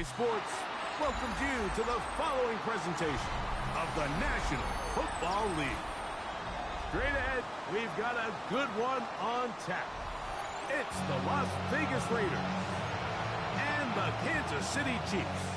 Sports welcomes you to the following presentation of the National Football League. Straight ahead, we've got a good one on tap. It's the Las Vegas Raiders and the Kansas City Chiefs.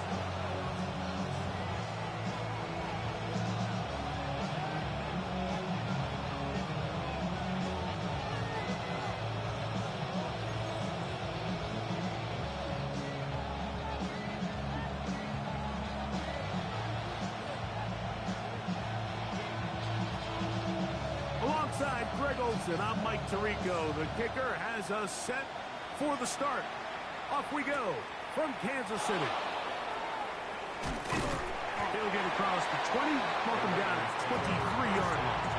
Alongside Greg Olsen, I'm Mike Tirico. The kicker has us set for the start. Off we go from Kansas City. He'll get across the 20, mark him down at 23-yard line.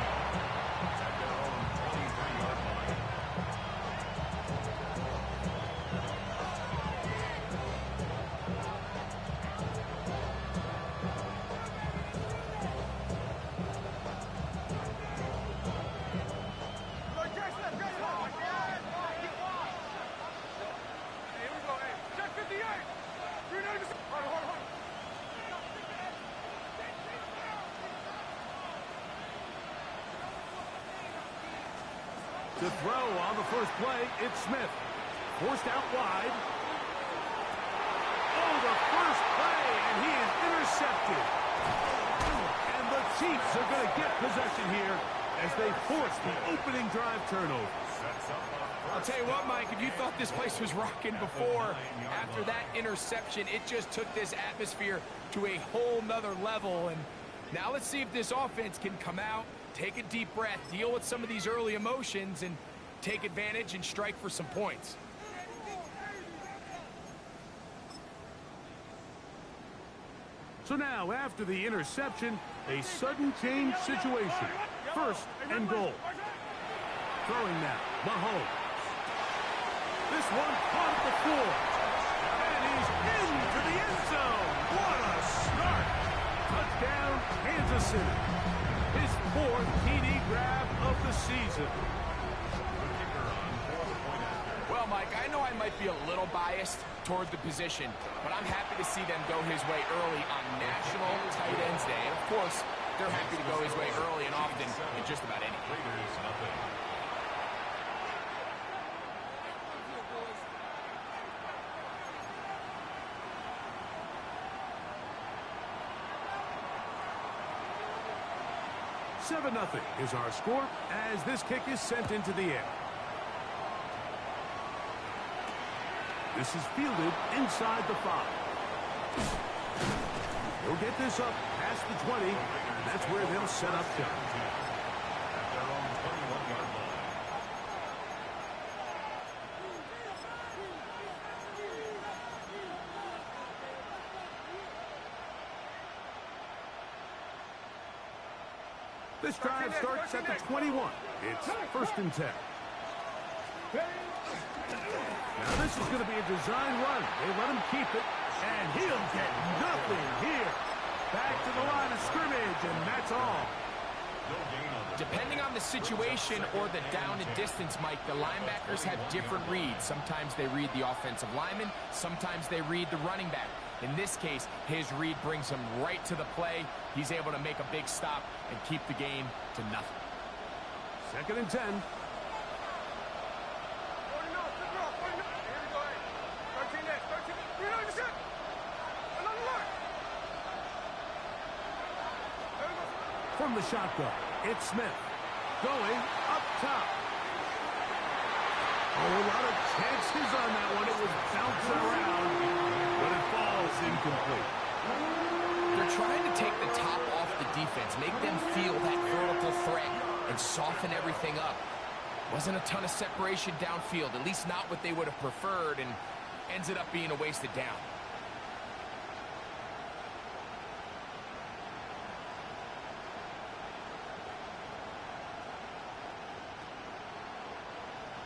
To throw on the first play, it's Smith. Forced out wide. Oh, the first play, and he is intercepted. And the Chiefs are going to get possession here as they force the opening drive turnover. I'll tell you what, Mike, if you thought this place was rocking before, after that interception, it just took this atmosphere to a whole nother level. And now let's see if this offense can come out, take a deep breath, deal with some of these early emotions, and take advantage and strike for some points. So now, after the interception, a sudden change situation. First and goal. Throwing now, Mahomes. This one caught at the floor. And he's into the end zone. What a start. Touchdown, Kansas City. His fourth TD grab of the season. Well, Mike, I know I might be a little biased toward the position, but I'm happy to see them go his way early on National Tight Ends Day. And, of course, they're happy to go his way early and often in just about anything. Seven 0 is our score as this kick is sent into the air. This is fielded inside the 5. He'll get this up past the 20, and that's where they'll set up shop. This drive starts at the 21. It's first and 10. Now this is going to be a design run. They let him keep it, and he'll get nothing here. Back to the line of scrimmage, and that's all. Depending on the situation or the down and distance, Mike, the linebackers have different reads. Sometimes they read the offensive lineman. Sometimes they read the running back. In this case, his read brings him right to the play. He's able to make a big stop and keep the game to nothing. Second and 10. From the shotgun, it's Smith. Going up top. Oh, a lot of chances on that one. It was bouncing around, but it falls incomplete. They're trying to take the top off the defense, make them feel that vertical threat, and soften everything up. Wasn't a ton of separation downfield, at least not what they would have preferred, and ends up being a wasted down.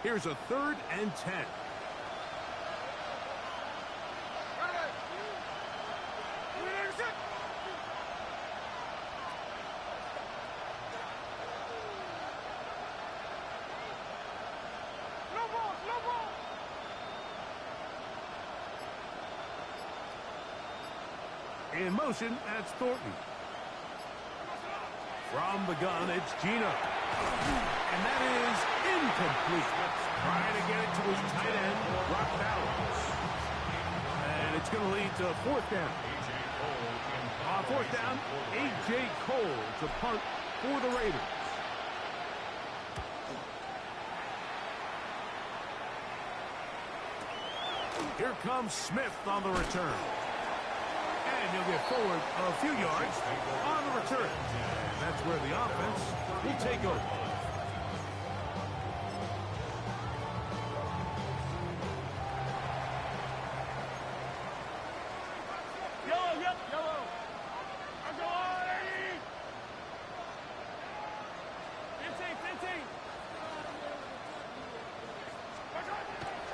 Here's a third and 10. In motion, that's Thornton. From the gun, it's Gino. And that is incomplete. Trying to get it to his tight end, Brock Bowers. And it's going to lead to fourth down. On fourth down, A.J. Cole to punt for the Raiders. Here comes Smith on the return. And he'll get forward a few yards on the return. And that's where the offense will take over.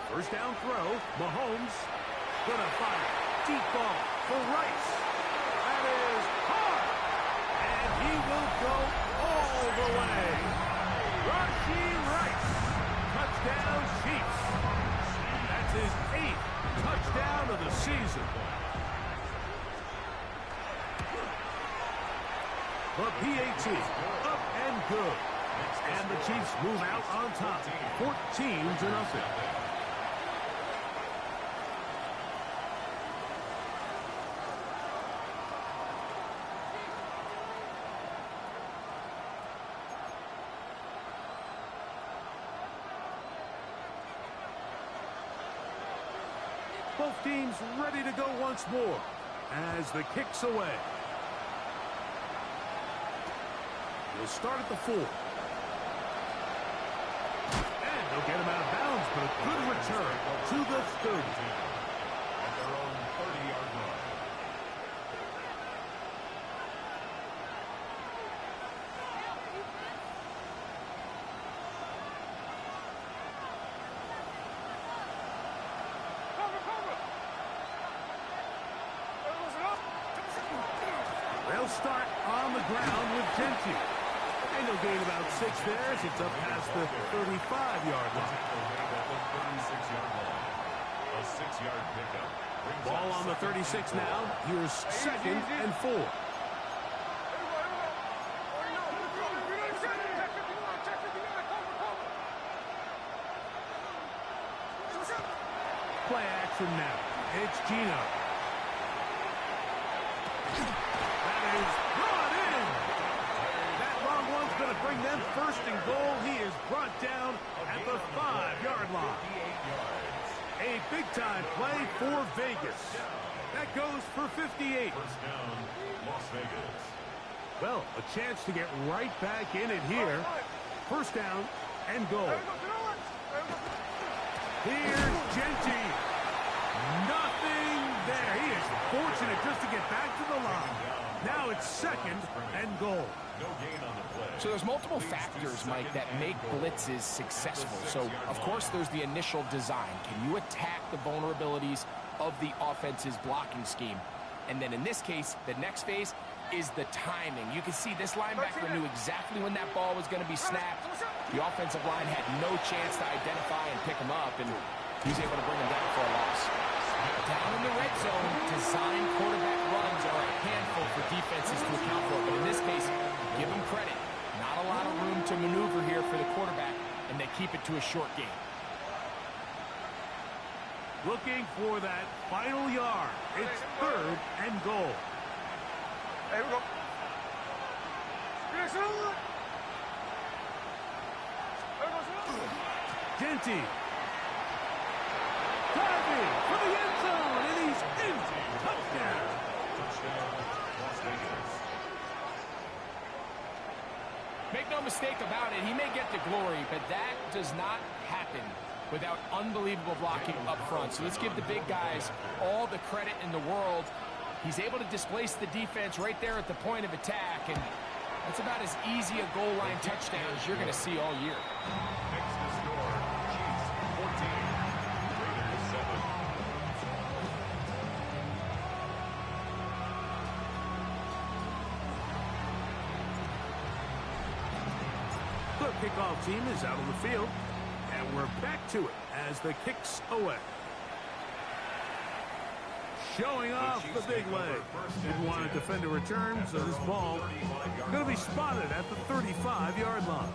First down throw, Mahomes gonna fire. Deep ball for Rice. That is hard. And he will go all the way. Rashee Rice. Touchdown Chiefs. That's his 8th touchdown of the season. The PAT up and good. And the Chiefs move out on top. 14-0. Both teams ready to go once more as the kick's away. We'll start at the 4. And they'll get him out of bounds, but a good return to the 30. At their own 30-yard line. They'll start on the ground with Gentry. And they'll gain about 6 there as it's up past the 35-yard line. A 6-yard pickup. Ball on the 36 now. Here's 2nd and 4. Play action now. It's Gino. That is brought in. That long one's going to bring them first and goal. He is brought down at the 5-yard line. A big-time play for Vegas. That goes for 58. First down, Las Vegas. Well, a chance to get right back in it here. First down and goal. Here's Gentry. Nothing there. He is fortunate just to get back to the line. Now it's 2nd and goal. So there's multiple factors, Mike, that make blitzes successful. So, of course, there's the initial design. Can you attack the vulnerabilities of the offense's blocking scheme? And then in this case, the next phase is the timing. You can see this linebacker knew exactly when that ball was going to be snapped. The offensive line had no chance to identify and pick him up, and he was able to bring him down for a loss. Down in the red zone, design quarterback runs are a handful for defenses to account for. But in this case, give them credit. Not a lot of room to maneuver here for the quarterback, and they keep it to a short game. Looking for that final yard. It's 3rd and goal. There we go. Gentry. Driving for the end zone, and he's in. Touchdown. Las Vegas. Make no mistake about it, he may get the glory, but that does not happen without unbelievable blocking up front. So let's give the big guys all the credit in the world. He's able to displace the defense right there at the point of attack, and that's about as easy a goal line touchdown as you're going to see all year. Next to score, Chiefs 14, Raiders 7. The kickoff team is out on the field, and we're back to it as the kick's away. showing off the big leg. Didn't want to defend a return, so this ball going to be spotted at the 35-yard line.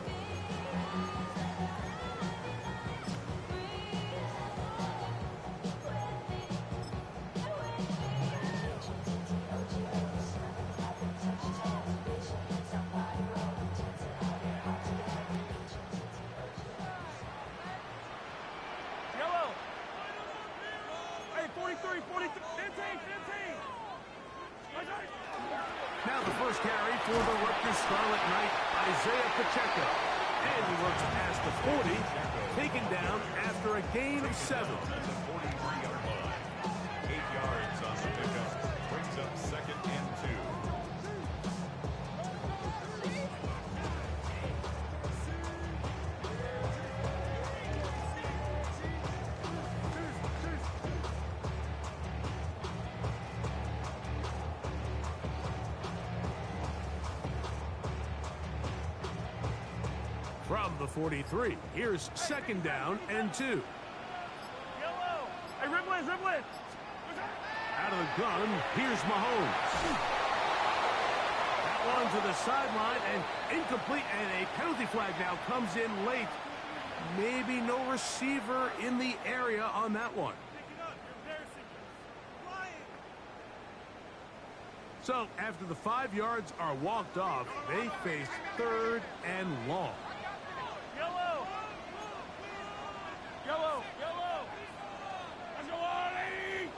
Now the first carry for the Rutgers Scarlet Knight, Isaiah Pacheco. And he works past the 40, taken down after a gain of 7. 43-yard line. 8 yards on the pickup. Brings up 2nd and 2. From the 43, here's 2nd down and 2. Yellow! Hey, Riblin, Riblin! Out of the gun, here's Mahomes. That one to the sideline and incomplete, and a penalty flag now comes in late. Maybe no receiver in the area on that one. So after the 5 yards are walked off, they face 3rd and long. Yellow! Yellow! Yellow! Let's go, Ollie!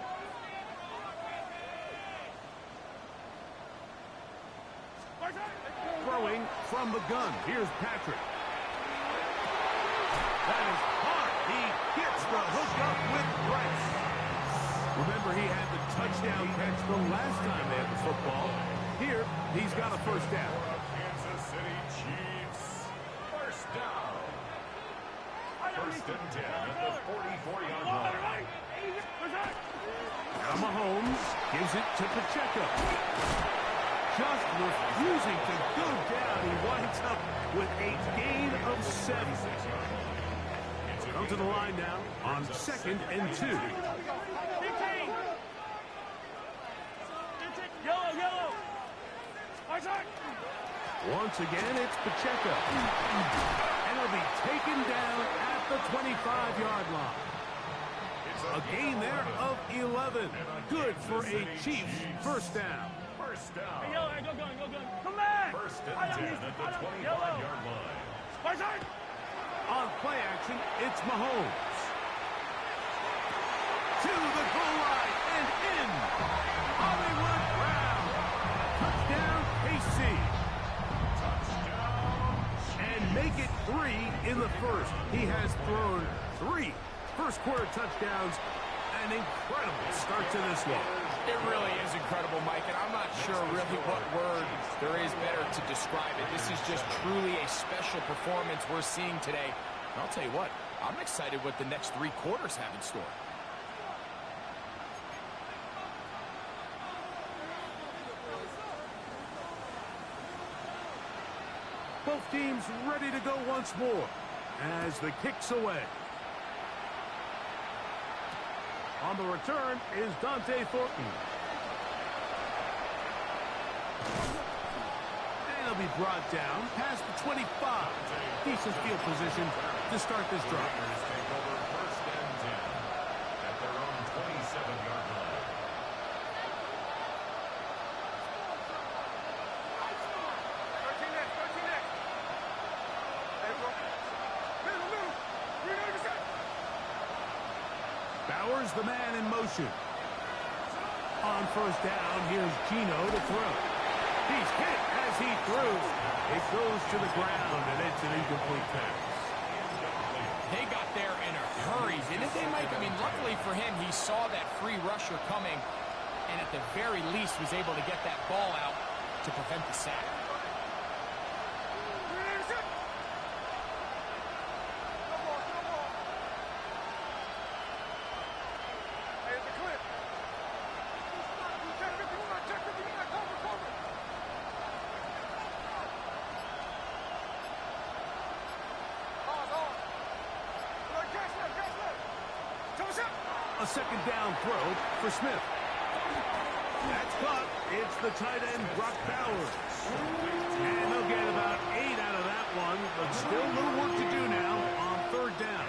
Throwing from the gun. Here's Patrick. That is hard. He gets the hook up with grace. Remember, he had the touchdown catch the last time they had the football. Here, he's got a first down. Kansas City Chiefs. First down. 1st and 10 at the 44-yard line. Now Mahomes gives it to Pacheco. Just refusing to go down. He winds up with a gain of 7. Come to the line now on 2nd and 2. Yellow, yellow! Once again, it's Pacheco. And he'll be taken down at the 25-yard line. A gain there of 11. Good for a Chiefs first down. First Hey, down. yellow, hey, go gun, go gun. Come back! 1st and 10 at the 25-yard line. On play action, it's Mahomes. To the goal line and in. Hollywood Brown. Touchdown, KC. And make it 3 in the first. He has thrown 3 first-quarter touchdowns. An incredible start to this one. It really is incredible, Mike, and I'm not sure really what word there is better to describe it. This is just truly a special performance we're seeing today. And I'll tell you what, I'm excited what the next 3 quarters have in store. Both teams ready to go once more as the kick's away. On the return is Dante Thornton. And he'll be brought down past the 25. Decent field position to start this drive. Raiders take over 1st and 10 at their own 27-yard line. Bowers, the man in motion. On first down, here's Gino to throw. He's hit as he throws. It goes to the ground, and it's an incomplete pass. They got there in a hurry, didn't they, Mike? I mean, luckily for him, he saw that free rusher coming, and at the very least was able to get that ball out to prevent the sack. A second down throw for Smith. That's caught. It's the tight end, Brock Bowers. And they'll get about 8 out of that one, but still a little work to do now on third down.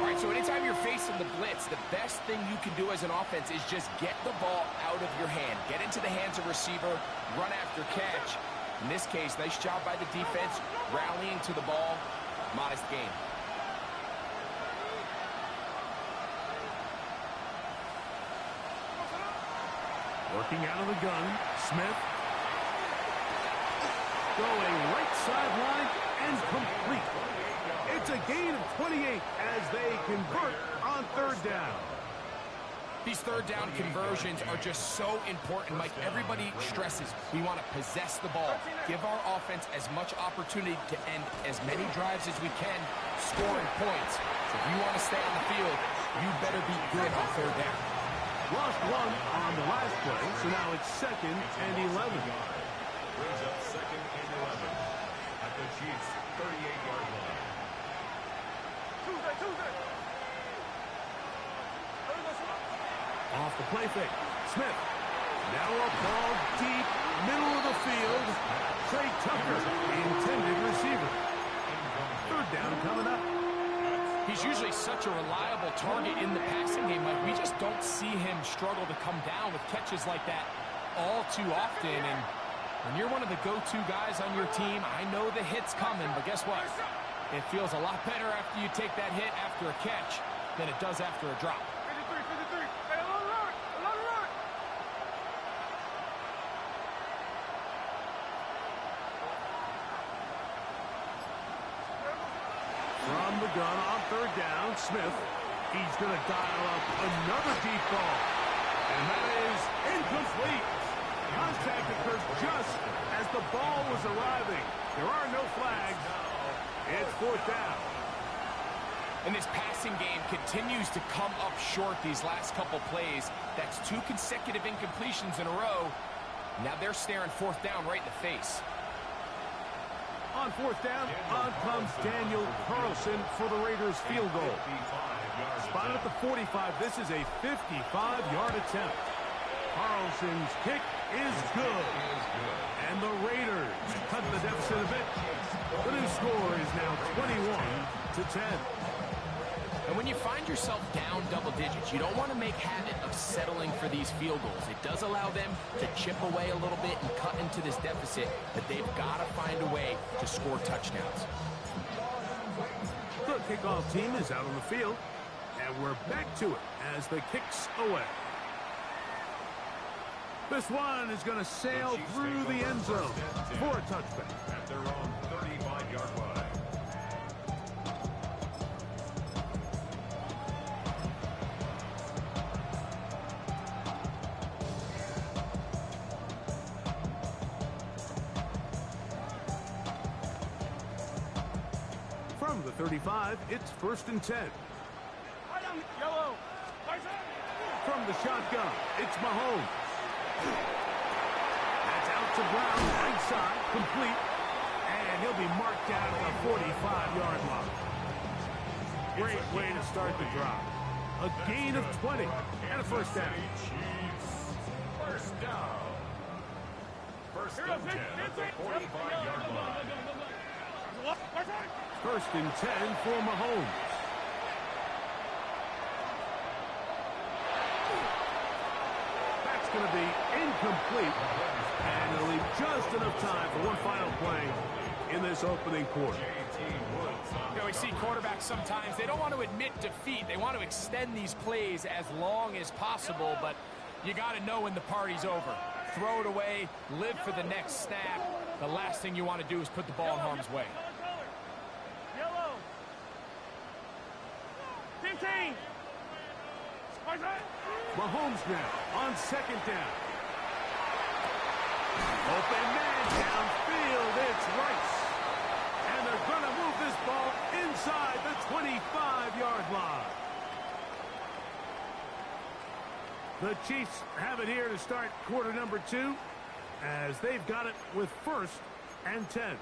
All right, so anytime you're facing the blitz, the best thing you can do as an offense is just get the ball out of your hand. Get into the hands of receiver, run after catch. In this case, nice job by the defense, rallying to the ball. Modest gain. Working out of the gun, Smith. Going right sideline and complete. It's a gain of 28 as they convert on third down. These third down conversions are just so important, Mike. Everybody stresses we want to possess the ball, give our offense as much opportunity to end as many drives as we can, scoring points. So if you want to stay on the field, you better be good on third down. Lost one on the last play, so now it's 2nd and 11. Brings up 2nd and 11 at the Chiefs' 38-yard line. Off the play fake. Smith. Now a ball deep, middle of the field. Trey Tucker, intended receiver. Third down coming up. He's usually such a reliable target in the passing game. Like, we just don't see him struggle to come down with catches like that all too often. And when you're one of the go-to guys on your team, I know the hit's coming, but guess what? It feels a lot better after you take that hit after a catch than it does after a drop. 53. Hey, a lot of run. From the gun on third down, Smith. He's going to dial up another deep ball. And that is incomplete. Contact occurs just as the ball was arriving. There are no flags. It's fourth down. And this passing game continues to come up short these last couple plays. That's 2 consecutive incompletions in a row. Now they're staring fourth down right in the face. On fourth down, on comes Daniel Carlson for the Raiders field goal. Spotted at the 45. This is a 55-yard attempt. Carlson's kick is good. And the Raiders cut the deficit a bit. The new score is now 21-10. And when you find yourself down double digits, you don't want to make habit of settling for these field goals. It does allow them to chip away a little bit and cut into this deficit, but they've got to find a way to score touchdowns. The kickoff team is out on the field, and we're back to it as the kick's away. This one is going to sail through the end zone for a touchback. At their own 35-yard line. From the 35, it's 1st and 10. Yellow. From the shotgun, it's Mahomes. That's out to Brown, right side, complete. And he'll be marked down at the 45-yard line. Great way to start the drive. A gain of 20 and a first down. Chiefs, first down. First and 10 at the 45-yard line. 1st and 10 for Mahomes. That's going to be incomplete. And it'll leave just enough time for one final play in this opening quarter. You know, we see quarterbacks sometimes, they don't want to admit defeat. They want to extend these plays as long as possible, but you got to know when the party's over. Throw it away, live for the next snap. The last thing you want to do is put the ball in harm's way. Yellow. 15. Mahomes now on 2nd down. Open man downfield, it's Rice. And they're going to move this ball inside the 25-yard line. The Chiefs have it here to start quarter number 2 as they've got it with 1st and 10.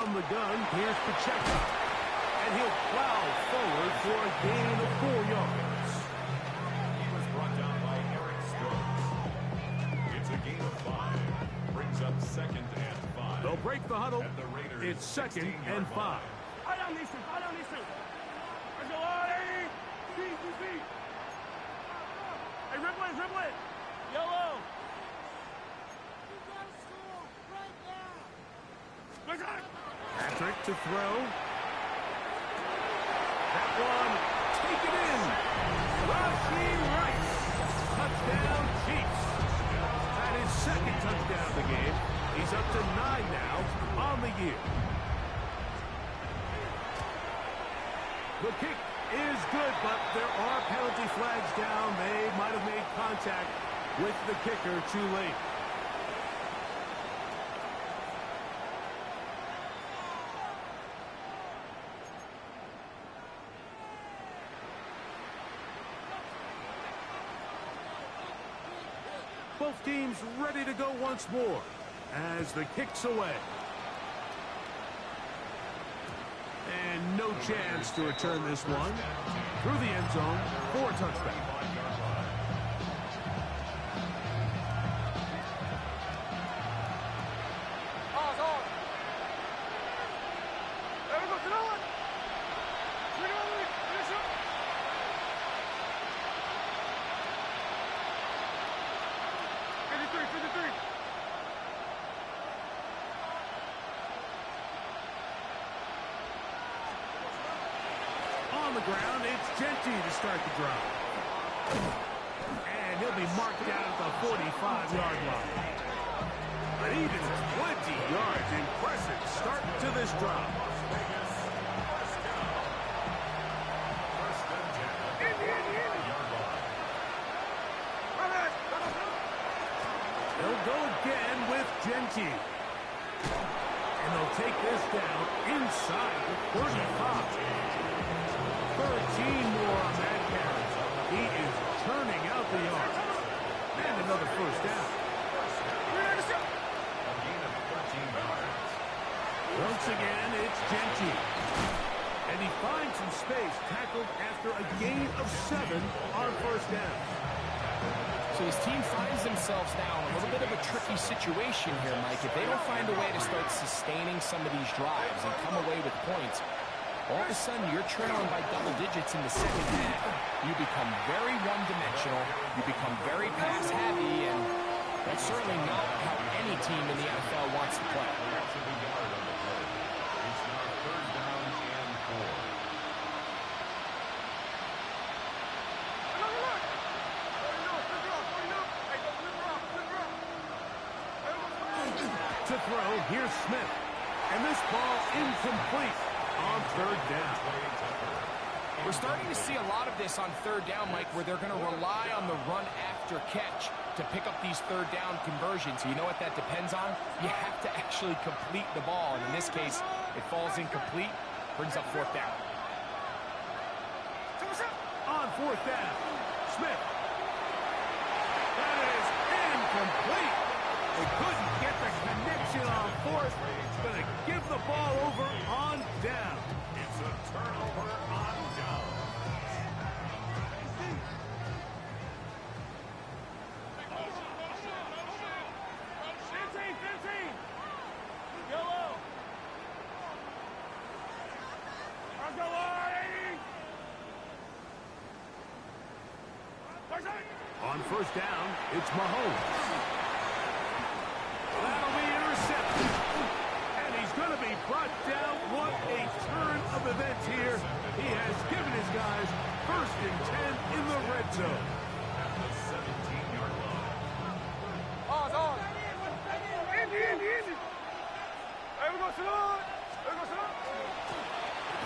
From the gun, here's Pacheco. And he'll plow forward for a gain of 4 yards. He was brought down by Eric Stokes. It's a gain of 5. Brings up 2nd and 5. They'll break the huddle. And the Raiders It's 2nd and 5. Hey, dribble it. Yellow. Patrick to throw. That one, taken in. Rashee Rice. Touchdown, Chiefs. That is 2nd touchdown of the game. He's up to 9 now on the year. The kick is good, but there are penalty flags down. They might have made contact with the kicker too late. Both teams ready to go once more as the kick's away. And no chance to return this one. Through the end zone for a touchback. On the ground, it's Genty to start the drive. And he'll be marked down at the 45-yard line. But even 20 yards, impressive start to this drive. They'll go again with Genty. And they'll take this down inside the 35. 13 more on that carry. He is turning out the yards. And another first down. Once again, it's Genty. And he finds some space, tackled after a gain of 7 on first down. So his team finds themselves now in a little bit of a tricky situation here, Mike. If they don't find a way to start sustaining some of these drives and come away with points, all of a sudden you're trailing by double digits in the second half. You become very one-dimensional. You become very pass-heavy, and that's certainly not how any team in the NFL wants to play. It's now 3rd down and 4. To throw, here's Smith. And this ball incomplete on 3rd down. We're starting to see a lot of this on 3rd down, Mike, where they're going to rely on the run after catch to pick up these 3rd down conversions. So you know what that depends on? You have to actually complete the ball. And in this case, it falls incomplete, brings up 4th down. On 4th down, Smith. That is incomplete. They couldn't get the connection on 4th. Going to give the ball over on down. It's a turnover on down. On 1st down, it's Mahomes. That'll be intercepted. And he's going to be brought down. What a turn of events here. He has given his guys 1st and 10 in the red zone. At the 17-yard line.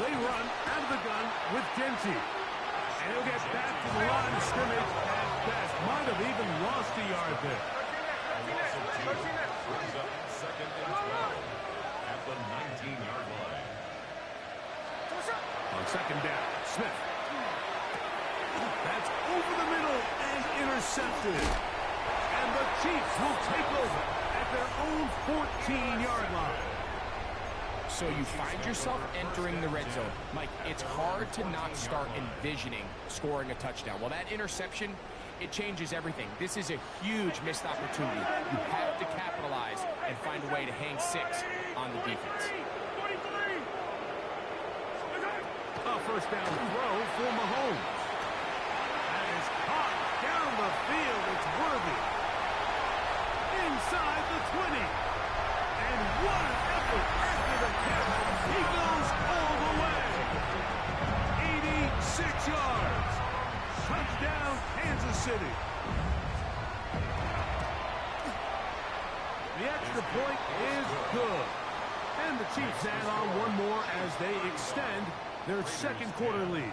They run out of the gun with Genty. And he'll get back to the line of scrimmage at best. Might have even lost a yard there. Brings up 2nd and 12 at the 19-yard line. On 2nd down, Smith. That's over the middle and intercepted. And the Chiefs will take over at their own 14-yard line. So you find yourself entering the red zone. Mike, it's hard to not start envisioning scoring a touchdown. Well, that interception, it changes everything. This is a huge missed opportunity. You have to capitalize and find a way to hang 6 on the defense. A first down throw for Mahomes. That is caught down the field. It's worthy. Inside the 20. And what an effort after the catch. He goes all the way. 86 yards. Touchdown, Kansas City. The extra point is good. And the Chiefs add on one more as they extend their second quarter lead.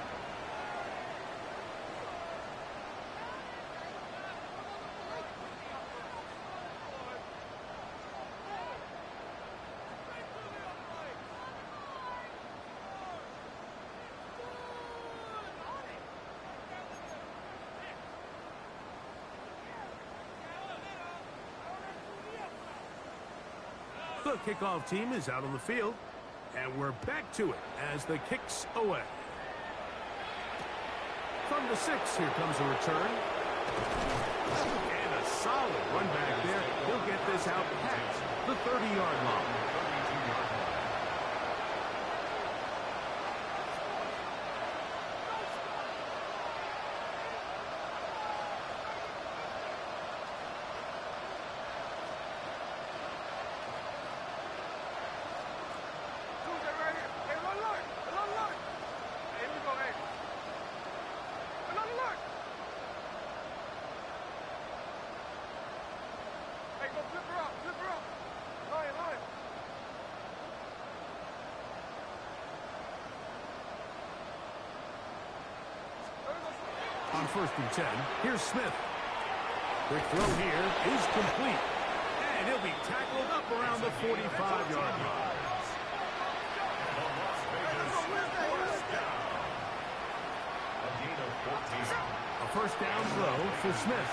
The kickoff team is out on the field, and we're back to it as the kick's away. From the 6, here comes a return. And a solid run back there. He'll get this out past the 30-yard line. On 1st and 10, here's Smith. Quick throw here is complete. And he'll be tackled up around the 45-yard line. A first down throw for Smith.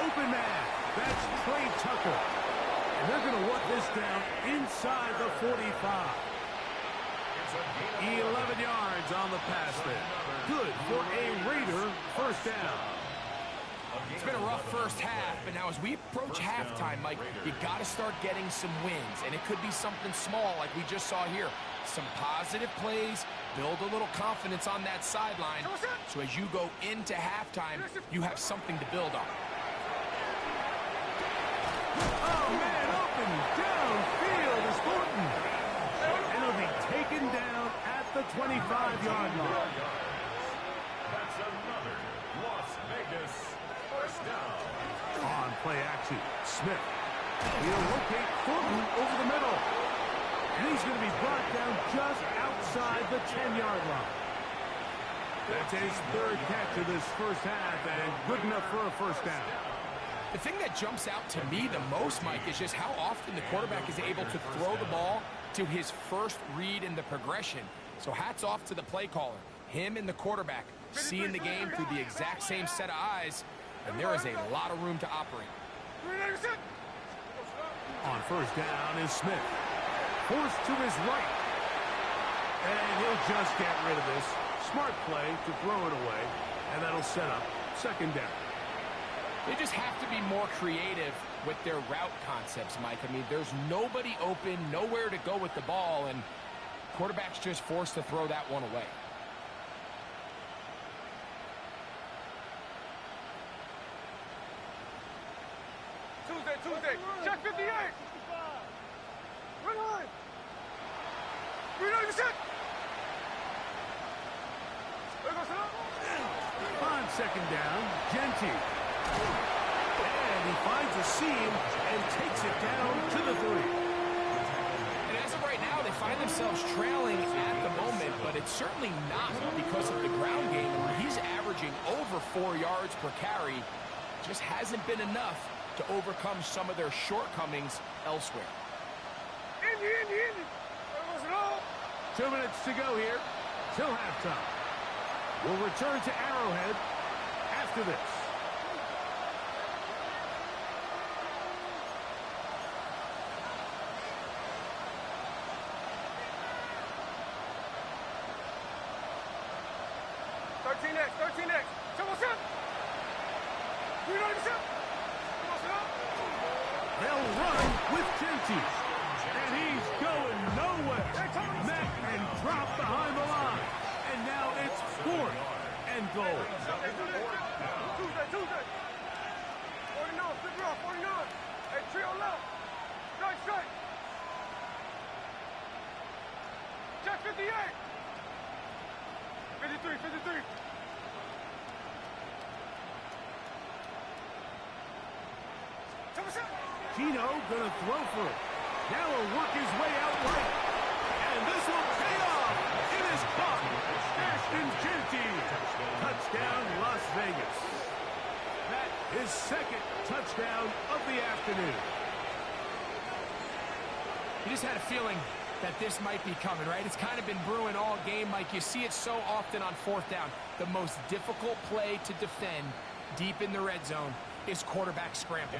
Open man. That's Trey Tucker. And they're going to want this down inside the 45. 11 yards on the pass there. Good for a Raider first down. It's been a rough first half, but now as we approach halftime, Mike, you got to start getting some wins, and it could be something small like we just saw here. Some positive plays, build a little confidence on that sideline, so as you go into halftime, you have something to build on. Oh, man, open downfield is Thornton. And he'll be taken down at the 25-yard line. That's another Las Vegas first down. On play action, Smith. He'll locate Thornton over the middle. And he's going to be brought down just outside the 10-yard line. That's his 3rd catch of this first half, and good enough for a first down. The thing that jumps out to me the most, Mike, is just how often the quarterback is able to throw the ball to his first read in the progression. So hats off to the play caller. Him and the quarterback seeing the game through the exact same set of eyes, and there is a lot of room to operate. On first down is Smith. Forced to his right. And he'll just get rid of this. Smart play to throw it away, and that'll set up second down. They just have to be more creative with their route concepts, Mike. I mean, there's nobody open, nowhere to go with the ball, and quarterback's just forced to throw that one away. Tuesday, check 58. Run line. Reload, set. On second down, Genty. And he finds a seam and takes it down to the 3. And as of right now, they find themselves trailing at the moment, but it's certainly not because of the ground game. He's averaging over 4 yards per carry. Just hasn't been enough to overcome some of their shortcomings elsewhere. 2 minutes to go here till halftime. We'll return to Arrowhead after this. They'll run with Genty. And he's going nowhere. Met and dropped behind the line. And now it's 4th and goal. Tuesday. 49, flip it off, 49. Hey, trio left. Strike. Check 58. 53. Gino gonna throw for it. Now he'll work his way out right. And this will pay off. It is caught. Ashton Genty. Touchdown, Las Vegas. That is 2nd touchdown of the afternoon. You just had a feeling that this might be coming, right? It's kind of been brewing all game, Mike. You see it so often on 4th down. The most difficult play to defend deep in the red zone is quarterback scramble.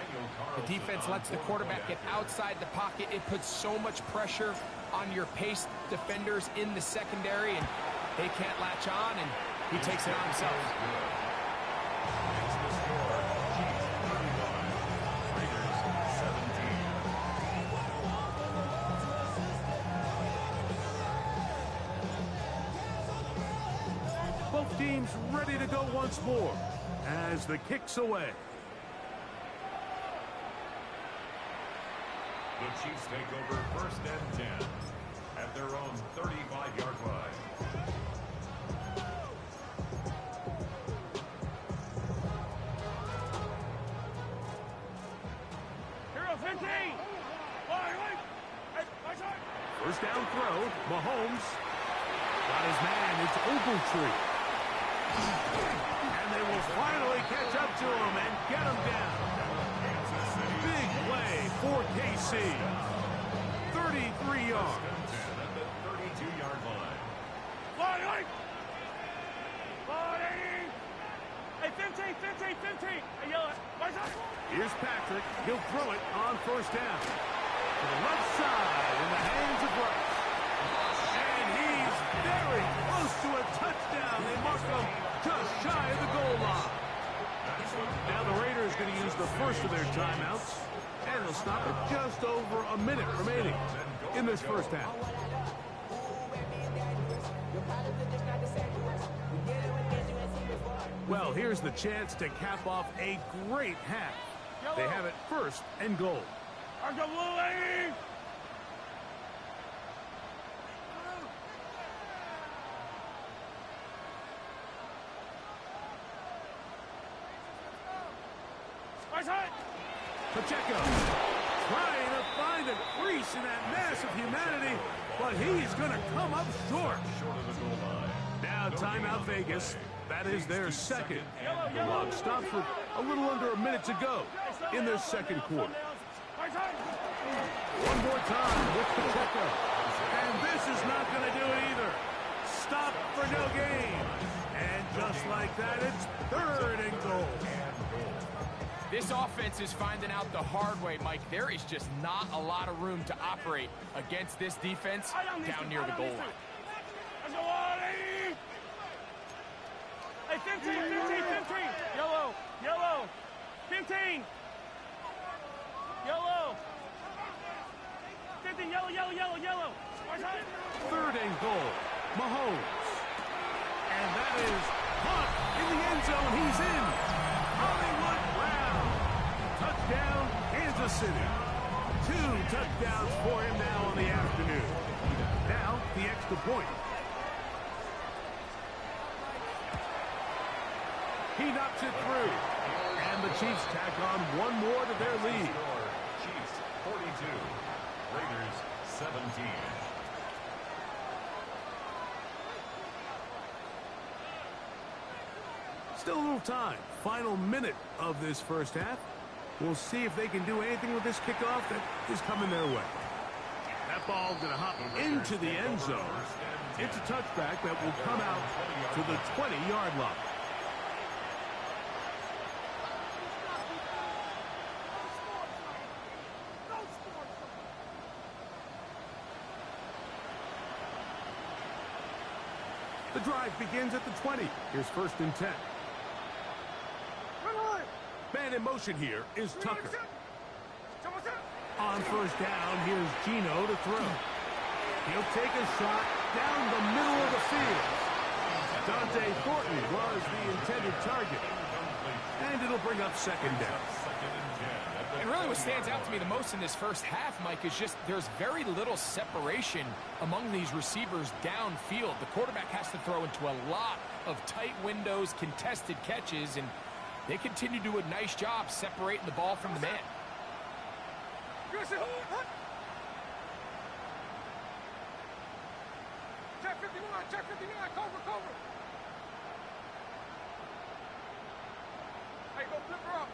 The defense lets the quarterback get outside the pocket. It puts so much pressure on your paced defenders in the secondary, and they can't latch on, and he takes it on himself. Both teams ready to go once more as the kick's away. The Chiefs take over 1st and 10 at their own 35-yard line. Hero 15. First down throw, Mahomes. Got his man, it's Ogletree. And they will finally catch up to him and get him down. Big play for KC. 33 yards. At the 32-yard line. Hey, 15. Hey, yell it. Here's Patrick. He'll throw it on 1st down. To the left side in the hands of Rice. And he's very close to a touchdown. They mark him just shy of the goal line. Now the Raiders going to use the first of their timeouts. And they'll stop at just over a minute remaining in this first half. Well, here's the chance to cap off a great half. They have it 1st and goal. Pacheco trying to find a crease in that mass of humanity, but he's going to come up short. Now timeout Vegas. That is their 2nd. The clock stops with a little under a minute to go in their 2nd quarter. One more time with Pacheco. And this is not going to do it either. Stop for no gain. And just like that, it's 3rd and goal. This offense is finding out the hard way, Mike. There is just not a lot of room to operate against this defense down near the goal line. Hey, 15. Yellow. 15. Yellow. 15, yellow. 3rd and goal. Mahomes. And that is caught in the end zone. He's in. Hollywood Brown. Touchdown, Kansas City. 2 touchdowns for him now on the afternoon. Now, the extra point. He knocks it through. And the Chiefs tack on one more to their lead. Chiefs 42, Raiders 17. Still a little time. Final minute of this first half. We'll see if they can do anything with this kickoff that is coming their way. That ball's going to hop into the end zone. It's a touchback that will come out to the 20-yard line. The drive begins at the 20. Here's 1st and 10. Man in motion here is Tucker. On first down, here's Gino to throw. He'll take a shot down the middle of the field. Dante Thornton was the intended target. And it'll bring up second down. And really what stands out to me the most in this first half, Mike, is just there's very little separation among these receivers downfield. The quarterback has to throw into a lot of tight windows, contested catches, and they continue to do a nice job separating the ball from the man. Check 59, cover. Hey, go flip her up.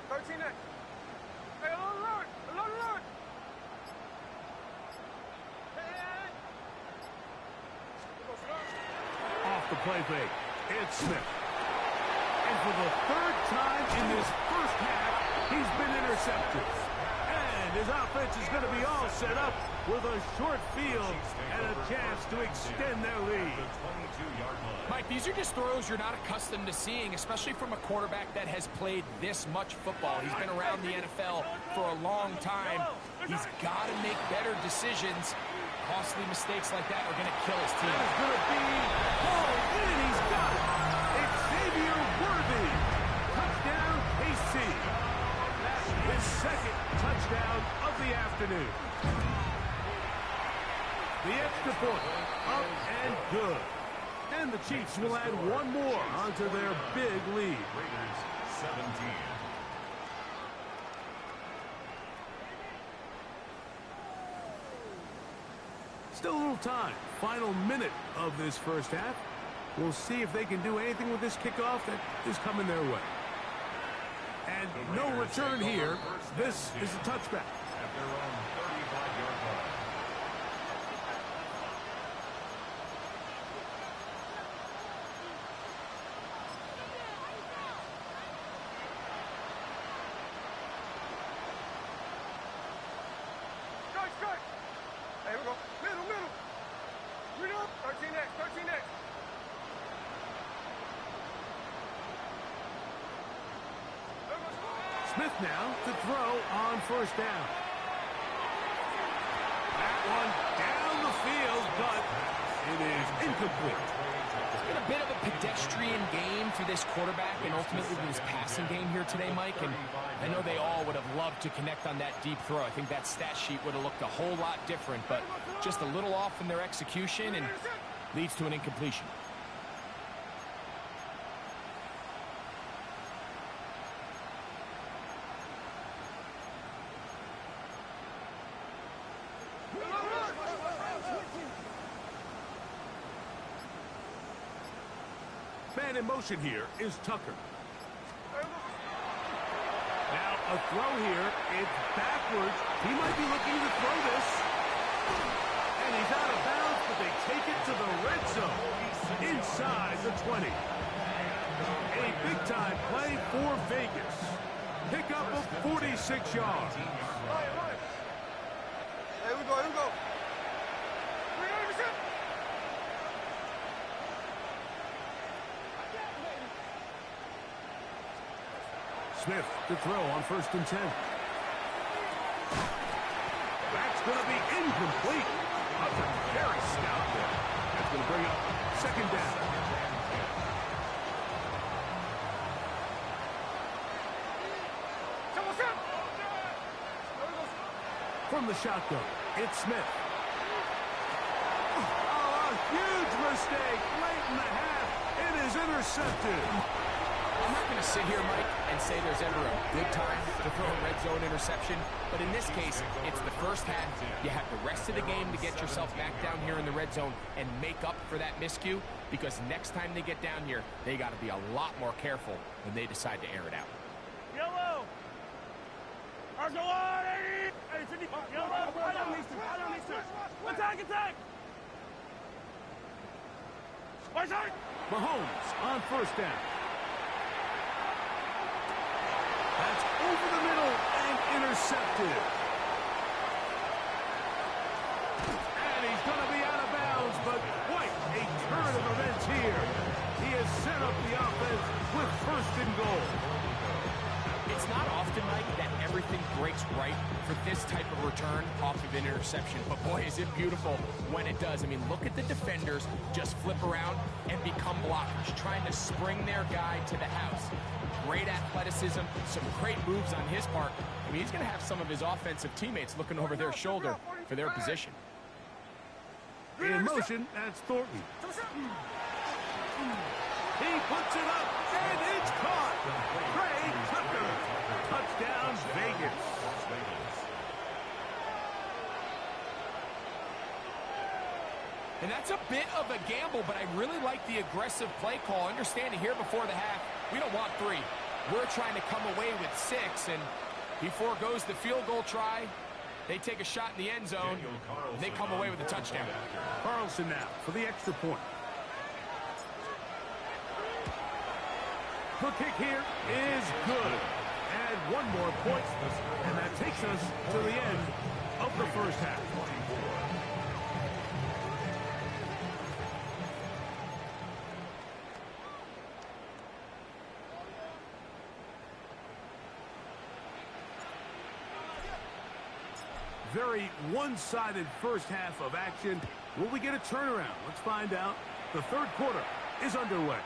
13 X. Hey, alone run. Hey. Off the play fake, it's Smith. And for the third time in this first half, he's been intercepted. And his offense is going to be all set up with a short field and a chance to extend their lead. Mike, these are just throws you're not accustomed to seeing, especially from a quarterback that has played this much football. He's been around the NFL for a long time. He's got to make better decisions. Costly mistakes like that are going to kill his team. That is going to be hauled in. He's got it. It's Xavier Worthy. Touchdown, KC. That's his second touchdown of the afternoon. The extra point, up and good. And the Chiefs will add one more onto their big lead. Raiders 17. Still a little time. Final minute of this first half. We'll see if they can do anything with this kickoff that is coming their way. And no return here. This is a touchback. At their own 35-yard line. Strike. Hey, here we go. Middle. Read up. 13X. Smith now to throw on first down. That one down the field, but it is incomplete. It's been a bit of a pedestrian game for this quarterback and ultimately this passing game here today, Mike. And I know they all would have loved to connect on that deep throw. I think that stat sheet would have looked a whole lot different, but just a little off in their execution and leads to an incompletion. Man in motion here is Tucker. Now a throw here. It's backwards. He might be looking to throw this. And he's out of bounds, but they take it to the red zone. Inside the 20. A big-time play for Vegas. Pickup of 46 yards. Here we go. Smith to throw on first and 10. That's going to be incomplete. That's a very stout there. That's going to bring up second down. From the shotgun, it's Smith. Oh, a huge mistake late in the half. It is intercepted. I'm not going to sit here, Mike, and say there's ever a good time to throw a red zone interception, but in this case, it's the first half. You have the rest of the game to get yourself back down here in the red zone and make up for that miscue, because next time they get down here, they got to be a lot more careful when they decide to air it out. Yellow! Attack! Mahomes on first down. That's over the middle and intercepted. And he's going to be out of bounds, but quite a turn of events here. He has set up the offense with first and goal. It's not often, Mike, that everything breaks right for this type of return off of an interception. But boy, is it beautiful when it does. I mean, look at the defenders just flip around and become blockers, trying to spring their guy to the house. Great athleticism, some great moves on his part. I mean, he's going to have some of his offensive teammates looking over their shoulder for their position. In motion, that's Thornton. He puts it up, and it's caught. Trey Tucker. Touchdown, Vegas. And that's a bit of a gamble, but I really like the aggressive play call. Understanding here before the half, we don't want 3. We're trying to come away with 6, and he foregoes the field goal try. They take a shot in the end zone, and they come away with a touchdown. Carlson now for the extra point. The kick here is good. And 1 more point, and that takes us to the end of the first half. Very one-sided first half of action. Will we get a turnaround? Let's find out. The third quarter is underway.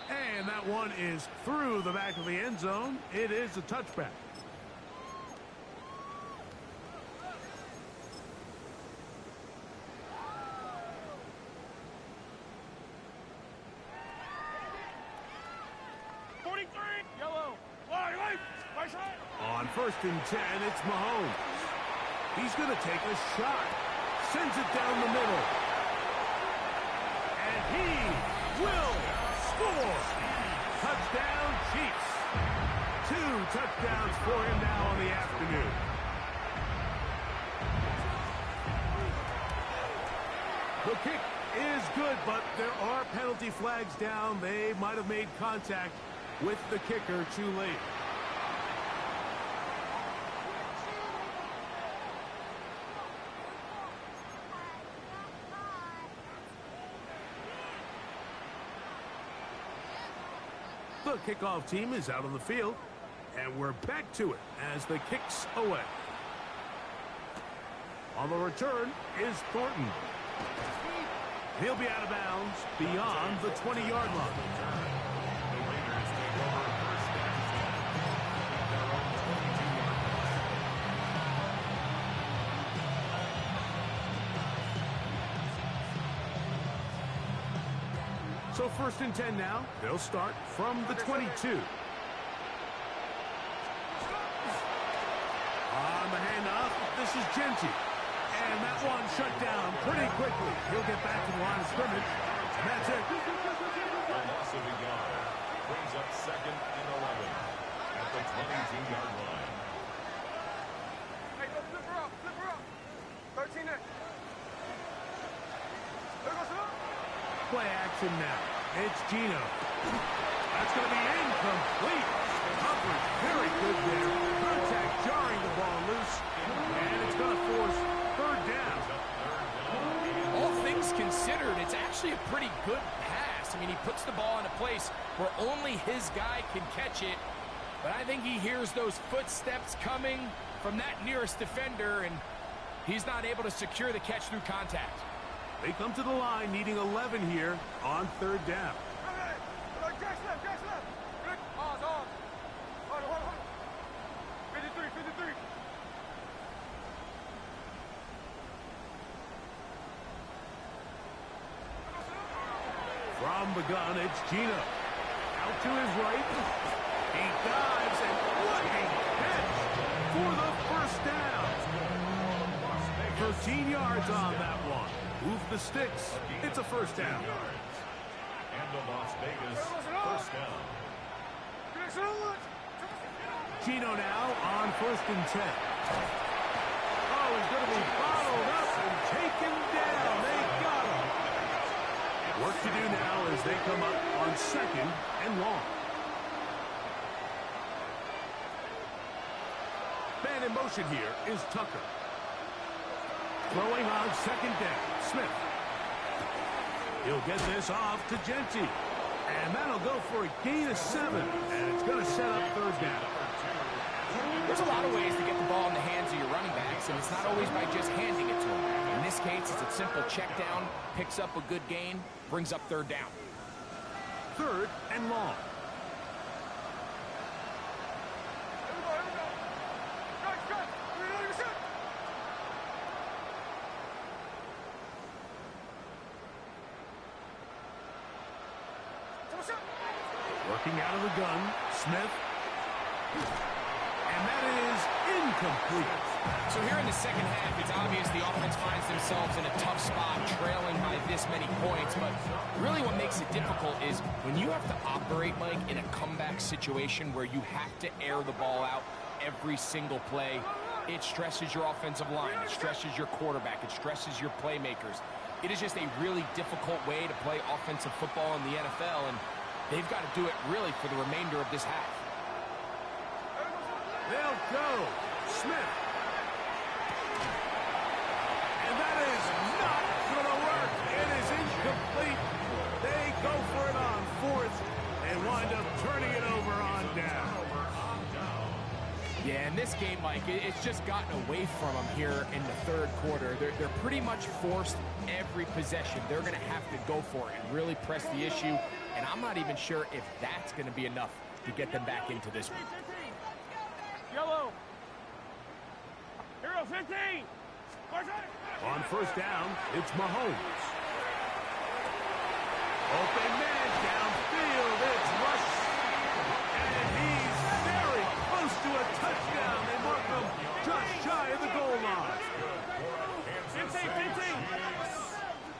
And that one is through the back of the end zone. It is a touchback. On first and 10, it's Mahomes. He's going to take a shot. Sends it down the middle. And he will score. Touchdown, Chiefs. 2 touchdowns for him now on the afternoon. The kick is good, but there are penalty flags down. They might have made contact with the kicker too late. The kickoff team is out on the field, and we're back to it as the kick's away. On the return is Thornton. He'll be out of bounds beyond the 20-yard line. So first and 10 now. They'll start from the 22. On the handoff, this is Genty. And that one shut down pretty quickly. He'll get back to the line of scrimmage. That's it. The loss of a yard brings up second and 11 at the 22-yard line. Hey, go flip her up, flip her up. 13 there. There goes it up. Play action now. It's Gino. That's going to be incomplete. Coverage very good there. Contact jarring the ball loose. And it's going to force third down. All things considered, it's actually a pretty good pass. I mean, he puts the ball in a place where only his guy can catch it. But I think he hears those footsteps coming from that nearest defender, and he's not able to secure the catch through contact. They come to the line needing 11 here on third down. Jack's left, Jack's left. Good. Hold on. 53, 53. From the gun, it's Gino. Out to his right. He dives, and what a catch for the first down. 13 yards on that one. Move the sticks. It's a first down. And the Las Vegas first down. Gino now on first and 10. Oh, he's going to be bottled up and taken down. They got him. Work to do now as they come up on second and long. Man in motion here is Tucker. Throwing on second down, Smith. He'll get this off to Genty. And that'll go for a gain of 7. And it's going to set up third down. There's a lot of ways to get the ball in the hands of your running backs, and it's not always by just handing it to them. In this case, it's a simple check down, picks up a good gain, brings up third down. Third and long. Working out of the gun, Smith. And that is incomplete. So here in the second half, it's obvious the offense finds themselves in a tough spot, trailing by this many points. But really what makes it difficult is when you have to operate, Mike, in a comeback situation where you have to air the ball out every single play, it stresses your offensive line, it stresses your quarterback, it stresses your playmakers. It is just a really difficult way to play offensive football in the NFL, and they've got to do it really for the remainder of this half. They'll go. Smith. And that is not going to work. It is incomplete. They go for it on fourth and wind up turning it over on down. Yeah, in this game, Mike, it's just gotten away from them here in the third quarter. They're pretty much forced every possession. They're going to have to go for it and really press the issue. And I'm not even sure if that's going to be enough to get them back into this one. Yellow. Hero 15. On first down, it's Mahomes. Open man downfield. It's Rush. And he's very close to a touchdown. They mark him just shy of the goal line. 15.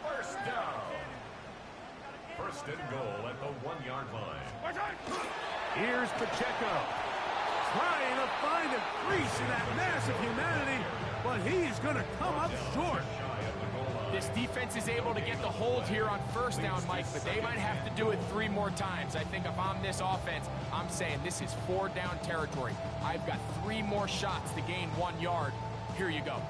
First down. First and goal at the 1-yard line. Here's Pacheco. Trying to find a crease in that mass of humanity, but he's going to come up short. This defense is able to get the hold here on first down, Mike, but they might have to do it 3 more times. I think if I'm this offense, I'm saying this is 4 down territory. I've got 3 more shots to gain 1 yard. Here you go.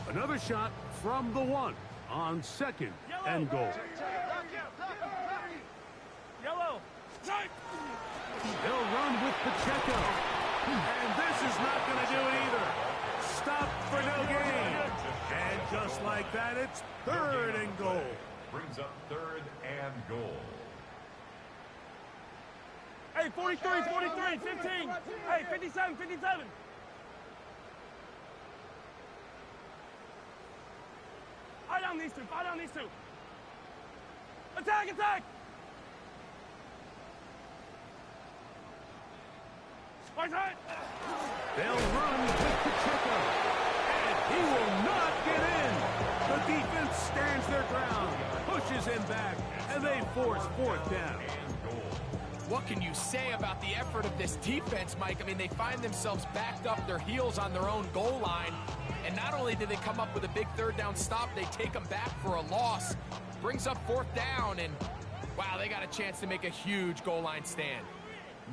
Another shot from the 1 on second and goal. Yellow. They'll run with Pacheco. And this is not going to do it either. Stop for no gain. And just like that, it's third and goal. Brings up third and goal. Hey, 43, 15. Hey, 57. Fire down these two. Attack. They'll run with Pacheco. And he will not get in. The defense stands their ground, pushes him back, and they force fourth down. What can you say about the effort of this defense, Mike? I mean, they find themselves backed up their heels on their own goal line. And not only do they come up with a big third down stop, they take them back for a loss. Brings up fourth down, and wow, they got a chance to make a huge goal line stand.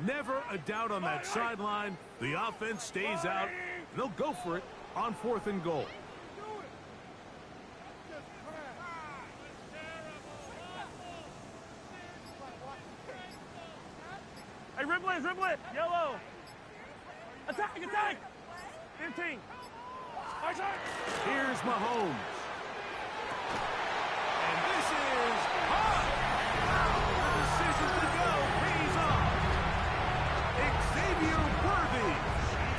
Never a doubt on that sideline. The offense stays out. And they'll go for it on fourth and goal. Hey, ribble it. Yellow. Attack. 15. Here's Mahomes. And this is high. The decision to go pays off. Xavier Worthy.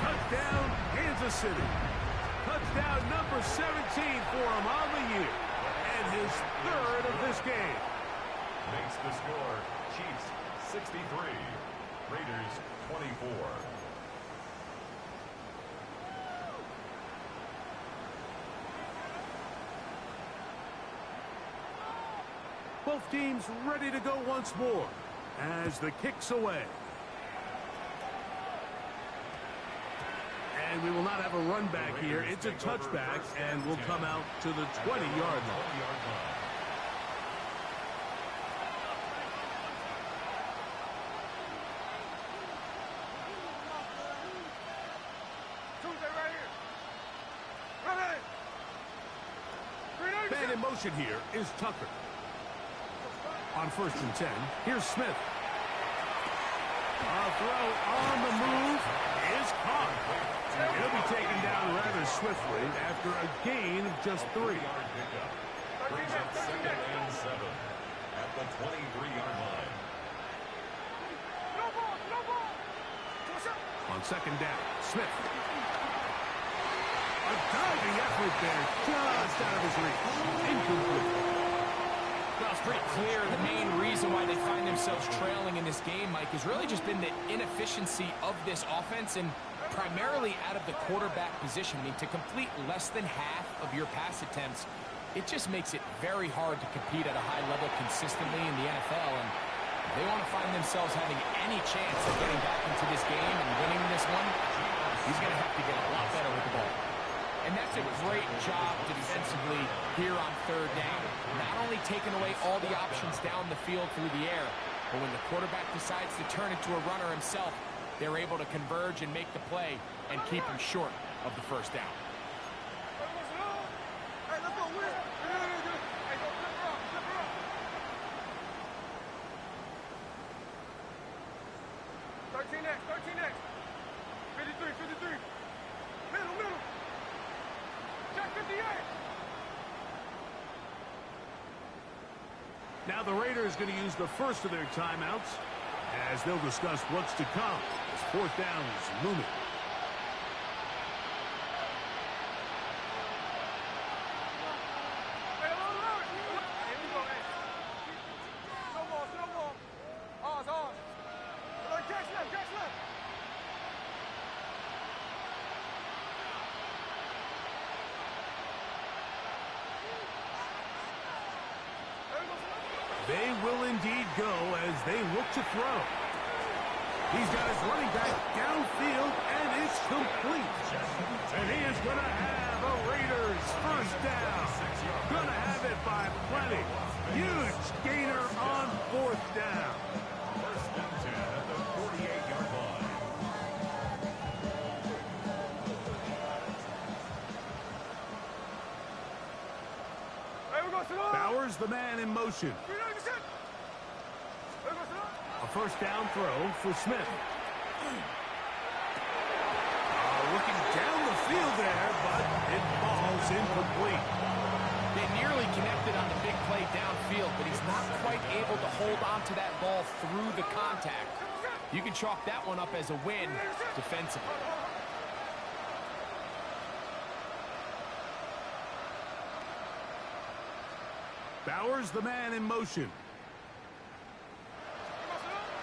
Touchdown, Kansas City. Touchdown number 17 for him on the year. And his third of this game. Makes the score Chiefs 63, Raiders 24. Both teams ready to go once more as the kick's away. And we will not have a run back here. It's a touchback, and we'll come out to the 20-yard line. Man in motion here is Tucker. On first and 10, here's Smith. A throw on the move is caught. He'll be taken down rather swiftly after a gain of just 3. Brings up 2nd and 7 at the 23-yard line. On 2nd down, Smith. A diving effort there, just out of his reach. Incomplete. Well, it's pretty clear the main reason why they find themselves trailing in this game, Mike, has really just been the inefficiency of this offense and primarily out of the quarterback position. I mean, to complete less than half of your pass attempts, it just makes it very hard to compete at a high level consistently in the NFL. And if they want to find themselves having any chance of getting back into this game and winning this one, he's going to have to get a lot better with the ball. And that's a great job defensively here on 3rd down. Not only taking away all the options down the field through the air, but when the quarterback decides to turn into a runner himself, they're able to converge and make the play and keep him short of the 1st down. Now the Raiders going to use the first of their timeouts as they'll discuss what's to come as 4th down is looming. They will indeed go as they look to throw. He's got his running back downfield, and it's complete. And he is going to have a Raiders 1st down. Going to have it by plenty. Huge gainer on 4th down. 1st and 10 at the 48-yard line. Bowers, the man in motion. A 1st down throw for Smith. Looking down the field there, but it falls incomplete. They nearly connected on the big play downfield, but he's not quite able to hold on to that ball through the contact. You can chalk that one up as a win defensively. Bowers, the man in motion.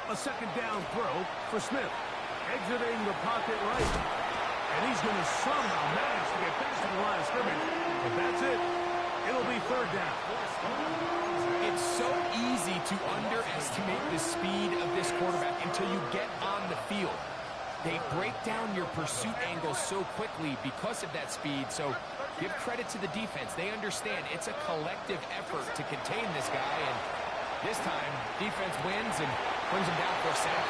A 2nd down throw for Smith. Exiting the pocket right. And he's going to somehow manage to get back to the line of scrimmage. But that's it. It'll be 3rd down. It's so easy to underestimate the speed of this quarterback until you get on the field. They break down your pursuit angles so quickly because of that speed. So give credit to the defense. They understand it's a collective effort to contain this guy. And this time, defense wins and brings him down for a sack.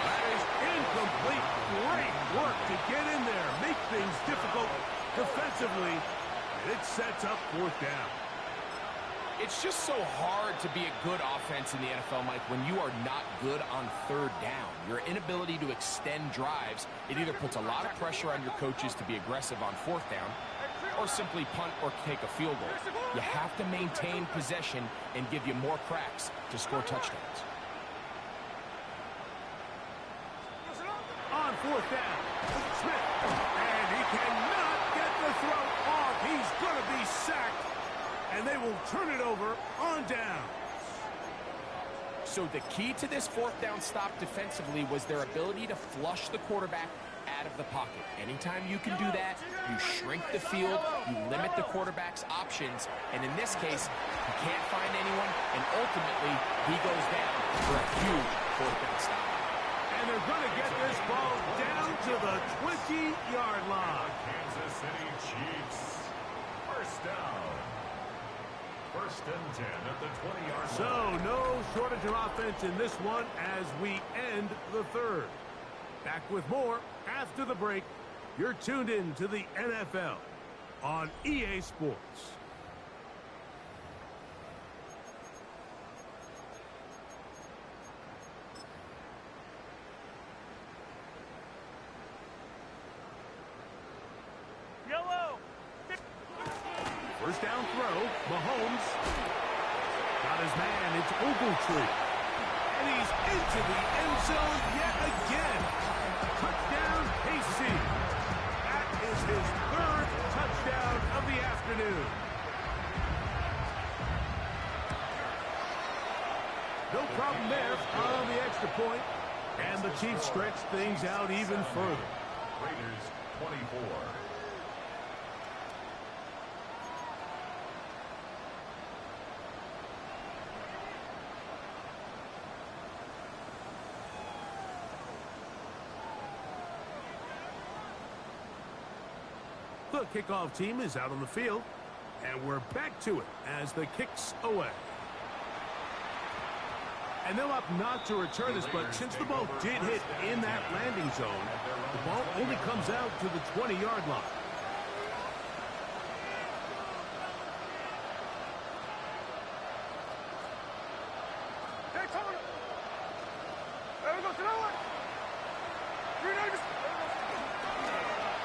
That is incomplete. Great work to get in there. Make things difficult defensively. And it sets up 4th down. It's just so hard to be a good offense in the NFL, Mike, when you are not good on 3rd down. Your inability to extend drives, it either puts a lot of pressure on your coaches to be aggressive on 4th down or simply punt or take a field goal. You have to maintain possession and give you more cracks to score touchdowns. On 4th down, Smith, and he cannot get the throw off. He's going to be sacked, and they will turn it over on down. So the key to this 4th down stop defensively was their ability to flush the quarterback out of the pocket. Anytime you can do that, you shrink the field, you limit the quarterback's options, and in this case, he can't find anyone, and ultimately, he goes down for a huge 4th down stop. And they're going to get this ball down to the 20-yard line. Kansas City Chiefs. 1st down. 1st and 10 at the 20-yard line. So no shortage of offense in this one as we end the 3rd. Back with more after the break. You're tuned in to the NFL on EA Sports. First down throw. Mahomes. Got his man. It's Ogletree. And he's into the end zone yet again. Touchdown, KC. That is his third touchdown of the afternoon. No problem there on the extra point. And the Chiefs stretch things out even further. Raiders 24. The kickoff team is out on the field, and we're back to it as the kick's away. And they'll opt not to return this, but since the ball did hit in that landing zone, the ball only comes out to the 20-yard line.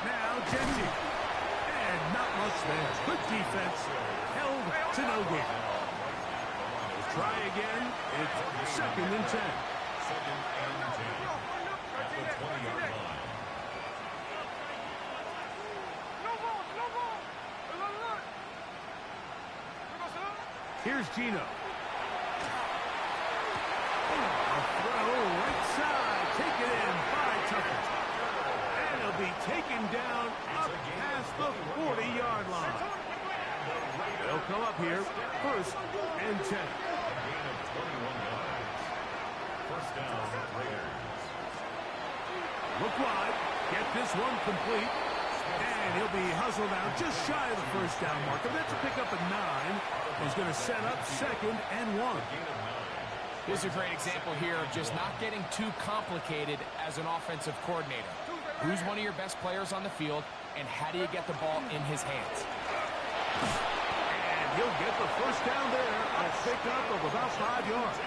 Now Genty. And not much there. Good defense. Held to no gain. Try again. It's 2nd and 10. 2nd and 10. At the 20-yard line. Here's Gino. A throw right side. Taken in by Tucker. And he'll be taken down up past the 40-yard line. They'll come up here. 1st and 10. Gain of 21 yards. First down, Raiders. Look wide. Get this one complete. And he'll be hustled out just shy of the first down marker. That's a pickup at 9. He's going to set up 2nd and 1. Here's a great example here of just not getting too complicated as an offensive coordinator. Who's one of your best players on the field, and how do you get the ball in his hands? And he'll get the first down there. A pickup of about 5 yards.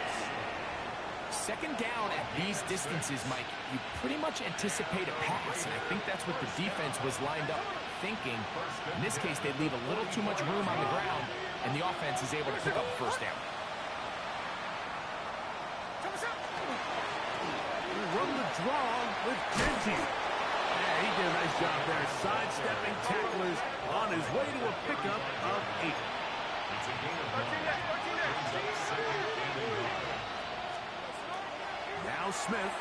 2nd down at these distances, Mike, you pretty much anticipate a pass, and I think that's what the defense was lined up thinking. In this case, they leave a little too much room on the ground, and the offense is able to pick up the first down. Run the draw with Genty. Yeah, he did a nice job there, sidestepping tacklers on his way to a pickup of 8. It's a gain of 9. Now Smith.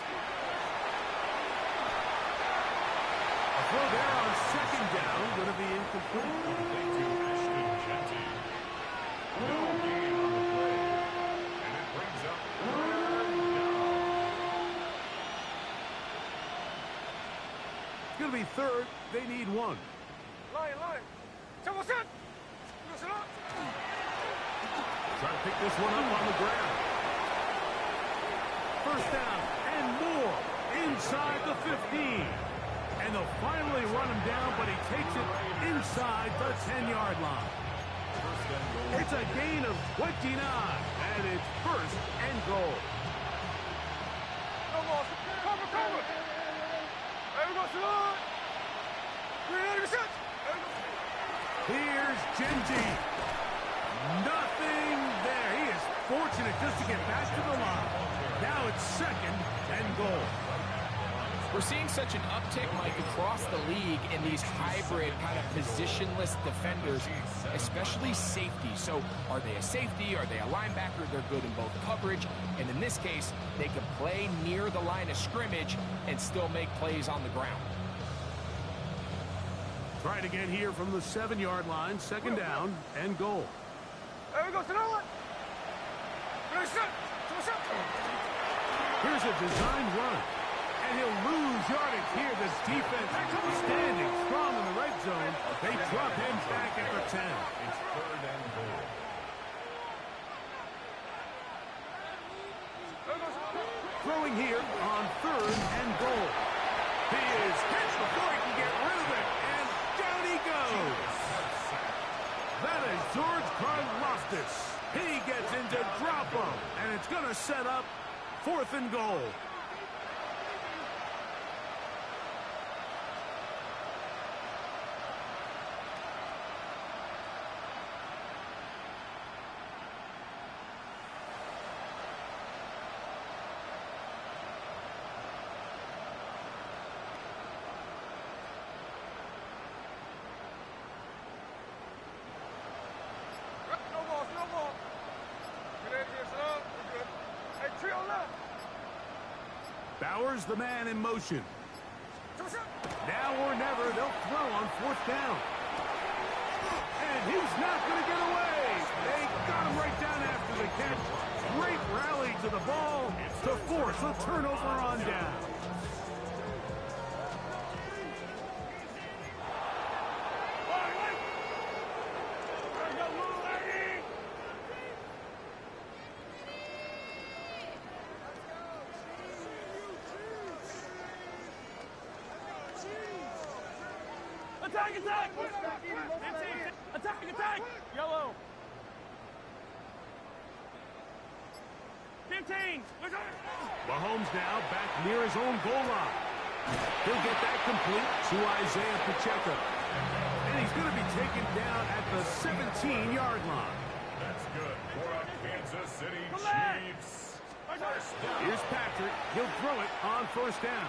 A throw there on 2nd down, going to be incomplete. Complete to Ashton Genty. No gain on the play. And it brings up 3rd down. It's going to be 3rd. They need 1. Line. Try to pick this one up on the ground. First down and more inside the 15. And they'll finally run him down, but he takes it inside the 10-yard line. It's a gain of 29, and it's 1st and goal. Cover. Here's Genty. Nothing there. He is fortunate just to get back to the line. Now it's 2nd and goal. We're seeing such an uptick, Mike, across the league in these hybrid kind of positionless defenders, especially safety. So are they a safety? Are they a linebacker? They're good in both coverage. And in this case, they can play near the line of scrimmage and still make plays on the ground. Try it again here from the 7-yard line. 2nd down and goal. Here's a design run. And he'll lose yardage here. This defense standing strong in the red zone. They drop him back at the 10. It's 3rd and goal. Throwing here on 3rd and goal. He is hit before he can get rid of it. And down he goes. That is George Karlaftis. He gets into drop-up. And it's going to set up 4th and goal. Bauer's the man in motion. Now or never, they'll throw on 4th down. And he's not going to get away. They got him right down after the catch. Great rally to the ball to force a turnover on down. Attack, attack! Attack, attack! Yellow! 15! Mahomes now back near his own goal line. He'll get that complete to Isaiah Pacheco. And he's going to be taken down at the 17-yard line. That's good for a Kansas City Chiefs. First down. Here's Patrick. He'll throw it on 1st down.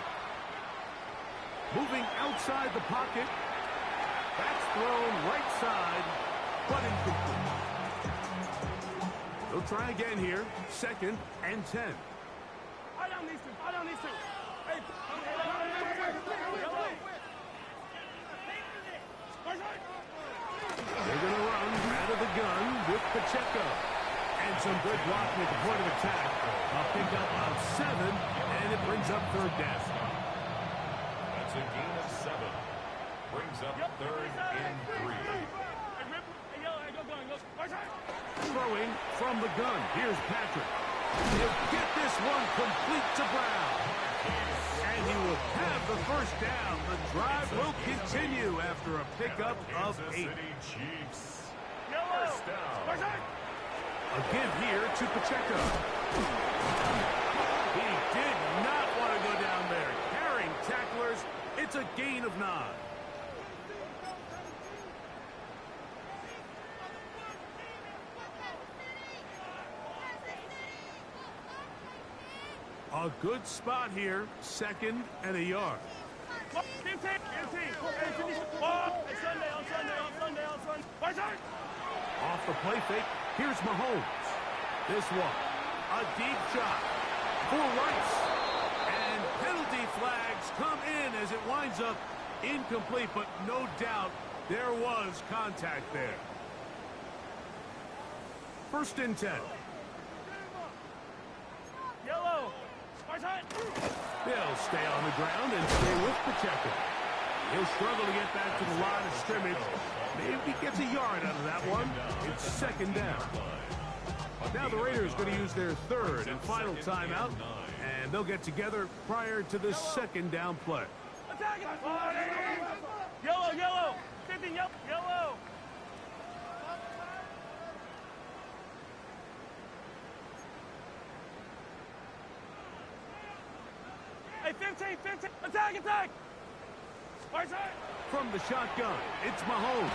Moving outside the pocket. That's thrown right side, but incomplete. They'll try again here. 2nd and 10. I down these two. I down these two. Hey, They're going to run out of the gun with Pacheco. And some good blocking at the point of attack. A pickup of 7, and it brings up 3rd down. That's a gain of 7. Brings up 3rd and 3. Throwing from the gun. Here's Patrick. He'll get this one complete to Brown. And he will have the 1st down. The drive will continue after a pickup of 8. Kansas City Chiefs. First down. A give here to Pacheco. He did not want to go down there. Carrying tacklers. It's a gain of 9. A good spot here. 2nd and a yard. Off the play fake. Here's Mahomes. This one. A deep shot for Rice. And penalty flags come in as it winds up incomplete, but no doubt there was contact there. 1st and 10. Yellow! They'll stay on the ground and stay with Pacheco. He'll struggle to get back to the line of scrimmage. Maybe he gets a yard out of that one. It's 2nd down. Now the Raiders are going to use their 3rd and final timeout, and they'll get together prior to the 2nd down play. Yellow, yellow! 15, yellow! Hey, 15, attack, attack! Right side! From the shotgun, it's Mahomes.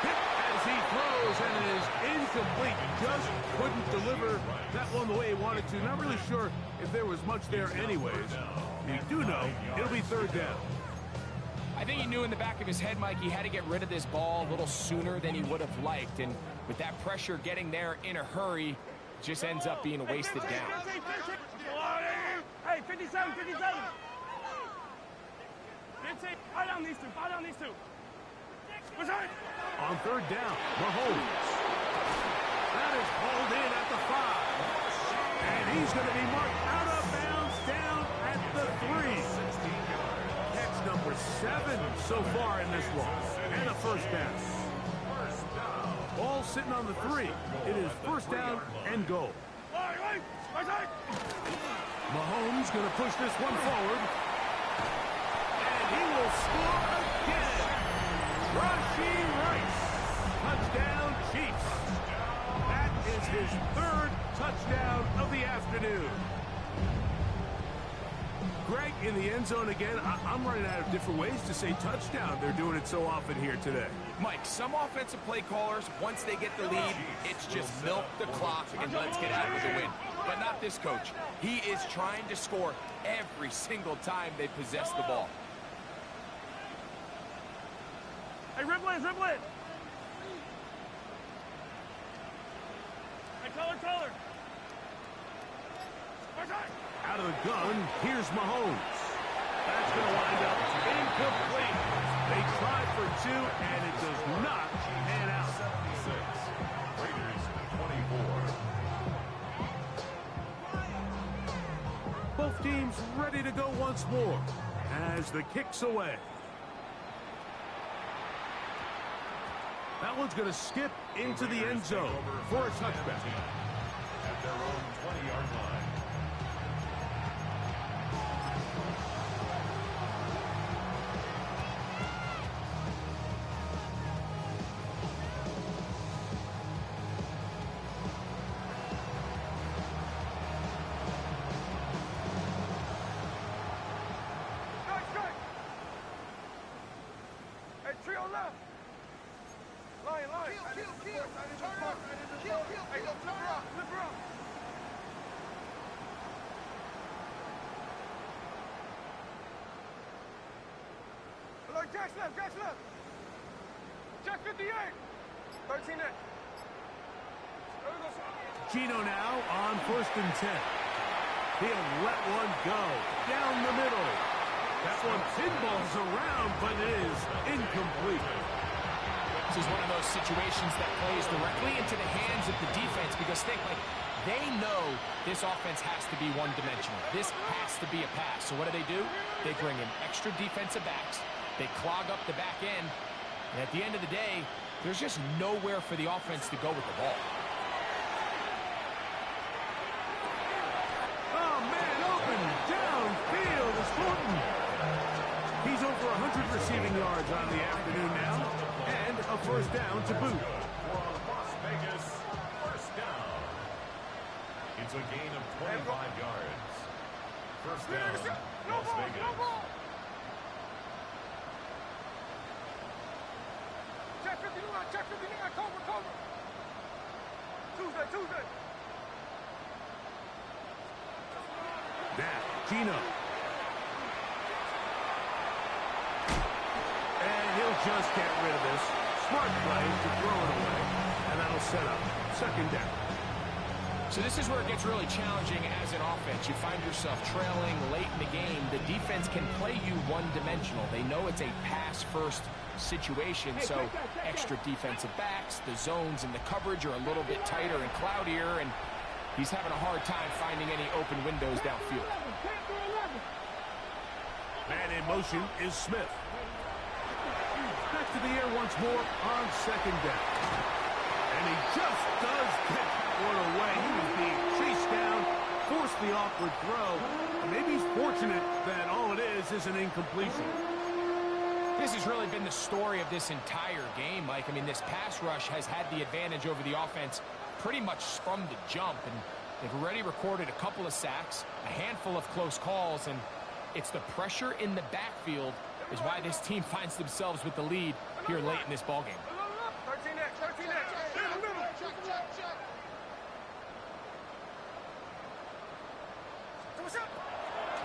Hit as he throws, and it is incomplete. Just couldn't deliver that one the way he wanted to. Not really sure if there was much there anyways. We do know it'll be 3rd down. I think he knew in the back of his head, Mike, he had to get rid of this ball a little sooner than he would have liked. And with that pressure getting there in a hurry, it just ends up being a wasted down. 15. Hey, 57, 57. 15. I down these two. On 3rd down, Mahomes. That is hauled in at the 5. And he's going to be marked out of bounds down at the 3. Catch number 7 so far in this one. And a 1st down. Ball sitting on the 3. It is 1st down and goal. Mahomes going to push this one forward. And he will score again. Rashee Rice. Touchdown, Chiefs. That is his 3rd touchdown of the afternoon. Greg in the end zone again. I'm running out of different ways to say touchdown. They're doing it so often here today. Mike, some offensive play callers, once they get the lead, it's just milk the clock and let's get out with the win. But not this coach. He is trying to score every single time they possess the ball. Hey, dribble it. Hey, color. Out of the gun, here's Mahomes. That's going to wind up incomplete. They tried for two, and it does not pan out. 76. Raiders 24. Both teams ready to go once more as the kick's away. That one's going to skip into the end zone for a touchback. At their own 20-yard line. Jack's left, Jack's left. Jack 58. 13 next. Gino now on 1st and 10. He'll let one go down the middle. That one pinballs around, but it is incomplete. This is one of those situations that plays directly into the hands of the defense because they know this offense has to be one-dimensional. This has to be a pass. So what do? They bring in extra defensive backs. They clog up the back end. And at the end of the day, there's just nowhere for the offense to go with the ball. Oh, man, open downfield is Thornton. He's over 100 receiving yards on the afternoon now. And a first down to boot. For Las Vegas, first down. It's a gain of 25 yards. First down, Las Vegas. Check 59, check 59, cover. Tuesday. Now, Gino. And he'll just get rid of this. Smart play to throw it away. And that'll set up second down. So this is where it gets really challenging as an offense. You find yourself trailing late in the game. The defense can play you one-dimensional. They know it's a pass-first situation, so extra defensive backs, the zones and the coverage are a little bit tighter and cloudier, and he's having a hard time finding any open windows downfield. Man in motion is Smith. Back to the air once more on second down. And he just does get that one away. He was being chased down, forced the awkward throw. And maybe he's fortunate that all it is an incompletion. This has really been the story of this entire game, Mike. I mean, this pass rush has had the advantage over the offense pretty much from the jump. And they've already recorded a couple of sacks, a handful of close calls, and it's the pressure in the backfield is why this team finds themselves with the lead here late in this ballgame. 13 next.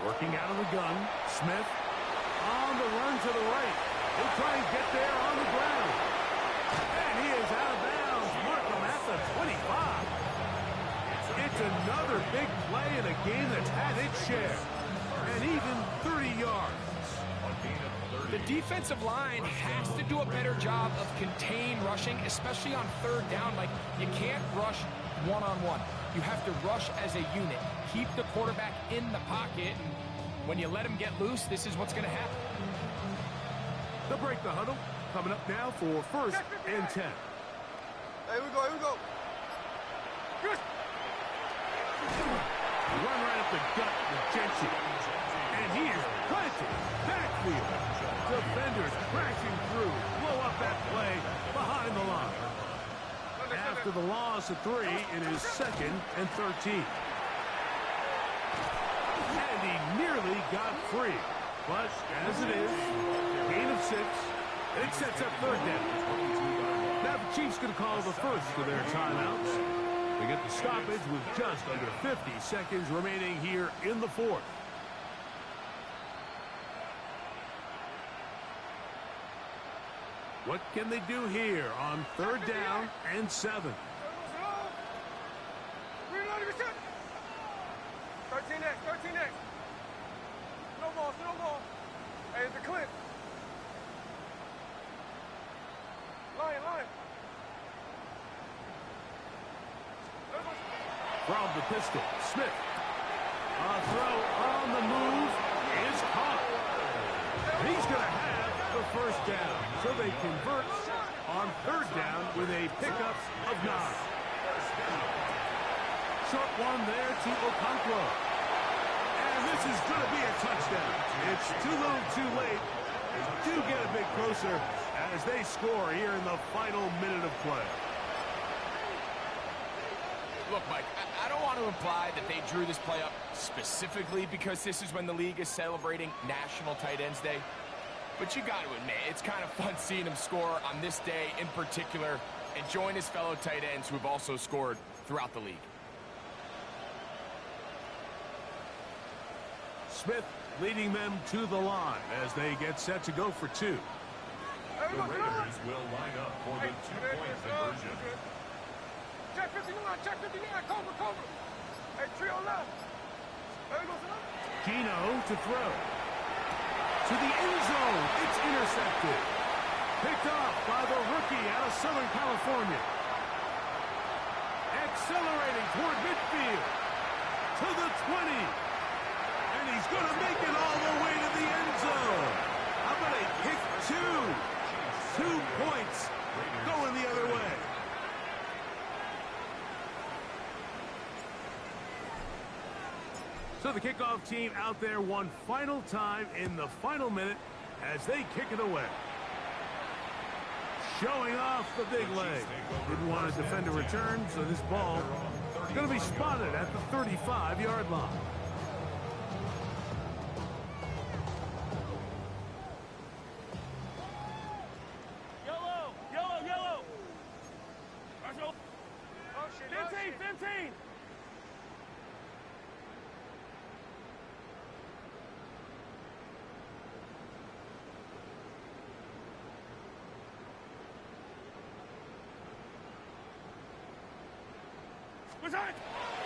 Working out of the gun, Smith on the run to the right. He'll try and get there on the ground. And he is out of bounds. Markham at the 25. It's another big play in a game that's had its share. And even 30 yards. The defensive line has to do a better job of contain rushing, especially on third down. Like, you can't rush one-on-one. You have to rush as a unit. Keep the quarterback in the pocket, and when you let him get loose, this is what's going to happen. They'll break the huddle. Coming up now for 1st and 10. Here we go. Good. Run right up the gut with Jensen. And he is planted. Backfield. Defenders crashing through. Blow up that play behind the line. After the loss of 3, it is 2nd and 13. And he nearly got free. But as it is, gain of 6. It sets up third down. Now the Chiefs going to call the first of their timeouts. They get the stoppage with just under 50 seconds remaining here in the fourth. What can they do here on third down and 7? 13 next. From the pistol, Smith. A throw on the move is caught. He's going to have the first down. So they convert on third down with a pickup of 9. Short one there to Okonkwo. And this is going to be a touchdown. It's too little too late. They do get a bit closer as they score here in the final minute of play. Look, Mike, I don't want to imply that they drew this play up specifically because this is when the league is celebrating National Tight Ends Day. But you got to admit, it's kind of fun seeing him score on this day in particular and join his fellow tight ends who have also scored throughout the league. Smith leading them to the line as they get set to go for 2. The Raiders will line up for the 2-point conversion. Check 59, check 59, cover. Hey, trio left. There goes another. Gino to throw. To the end zone. It's intercepted. Picked off by the rookie out of Southern California. Accelerating toward midfield. To the 20. And he's going to make it all the way to the end zone. How about a kick 2? 2 points going the other way. So the kickoff team out there one final time in the final minute as they kick it away. Showing off the big leg. Didn't want to defend a return, so this ball is going to be spotted at the 35-yard line. Yellow. 15.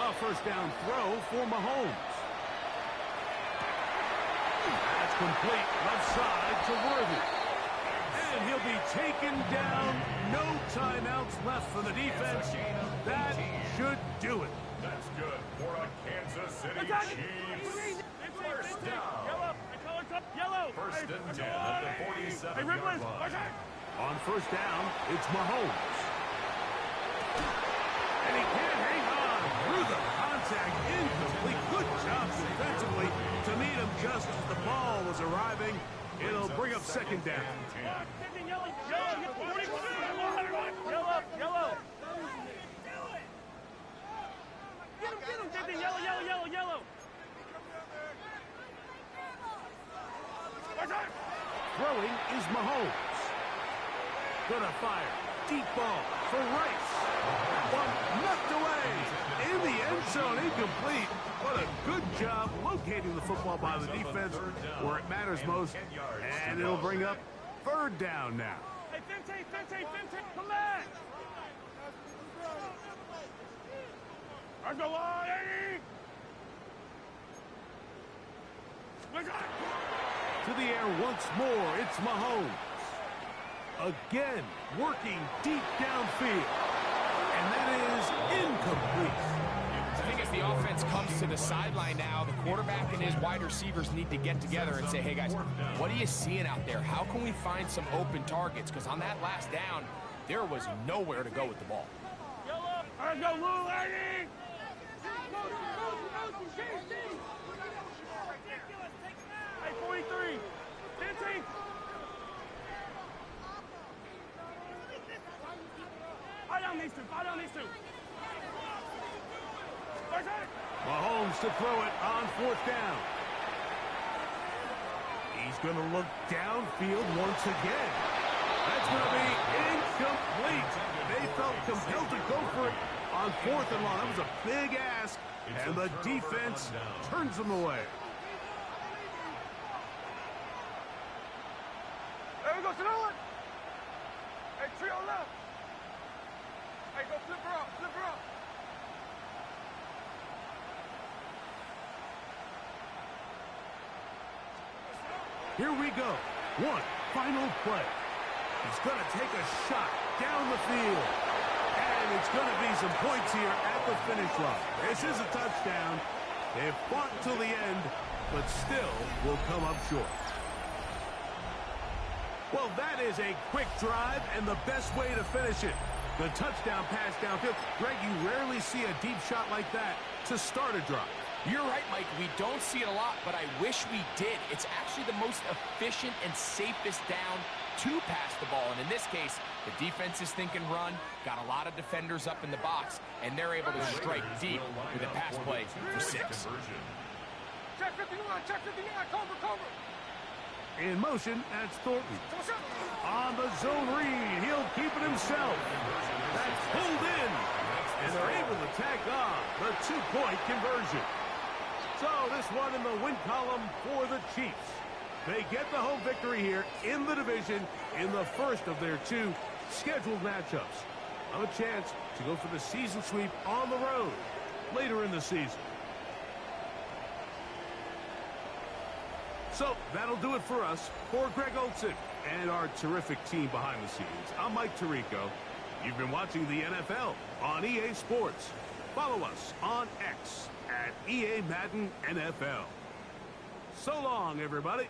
A first down throw for Mahomes. That's complete left side to Worthy. And he'll be taken down. No timeouts left for the defense. That should do it. That's good for a Kansas City Chiefs. First down. Yellow. First and 10 at the 47-yard line. On first down, it's Mahomes. And he can't hang on through the contact. Incomplete. Good job defensively to meet him just as the ball was arriving. It'll bring up second down. Yellow. Get him. Yellow. Throwing is Mahomes. Gonna fire. Deep ball for Rice. One knocked away. In the end zone, incomplete. What a good job locating the football by the defense where it matters most. And it'll bring up third down now. Hey, 15. Come back. Let's go on, Eddie. To the air once more, it's Mahomes. Again, working deep downfield. And that is incomplete. I think as the offense comes to the sideline now, the quarterback and his wide receivers need to get together and say, hey, guys, what are you seeing out there? How can we find some open targets? Because on that last down, there was nowhere to go with the ball. Let's go, Lou, Eddie. Hey, 43. 15. Fire down these two. Mahomes to throw it on fourth down. He's going to look downfield once again. That's going to be incomplete. They felt compelled to go for it on fourth and long. That was a big ask, and the defense turns them away. There we go, Sonoma. Hey, trio left. Hey, go flip her up. Here we go. One final play. He's going to take a shot down the field. And it's going to be some points here at the finish line. This is a touchdown. They fought till the end, but still will come up short. Well, that is a quick drive and the best way to finish it. The touchdown pass downfield. Greg, you rarely see a deep shot like that to start a drive. You're right, Mike. We don't see it a lot, but I wish we did. It's actually the most efficient and safest down to pass the ball. And in this case, the defense is thinking run, got a lot of defenders up in the box, and they're able to strike deep with a pass play for 6. Check 59, check 59, cover. In motion, that's Thornton. On the zone read, he'll keep it himself. That's pulled in, and they're able to tack on the 2-point conversion. So this one in the win column for the Chiefs. They get the home victory here in the division in the first of their 2 scheduled matchups. Have a chance to go for the season sweep on the road later in the season. So that'll do it for us. For Greg Olsen and our terrific team behind the scenes, I'm Mike Tirico. You've been watching the NFL on EA Sports. Follow us on X at EA Madden NFL. So long, everybody.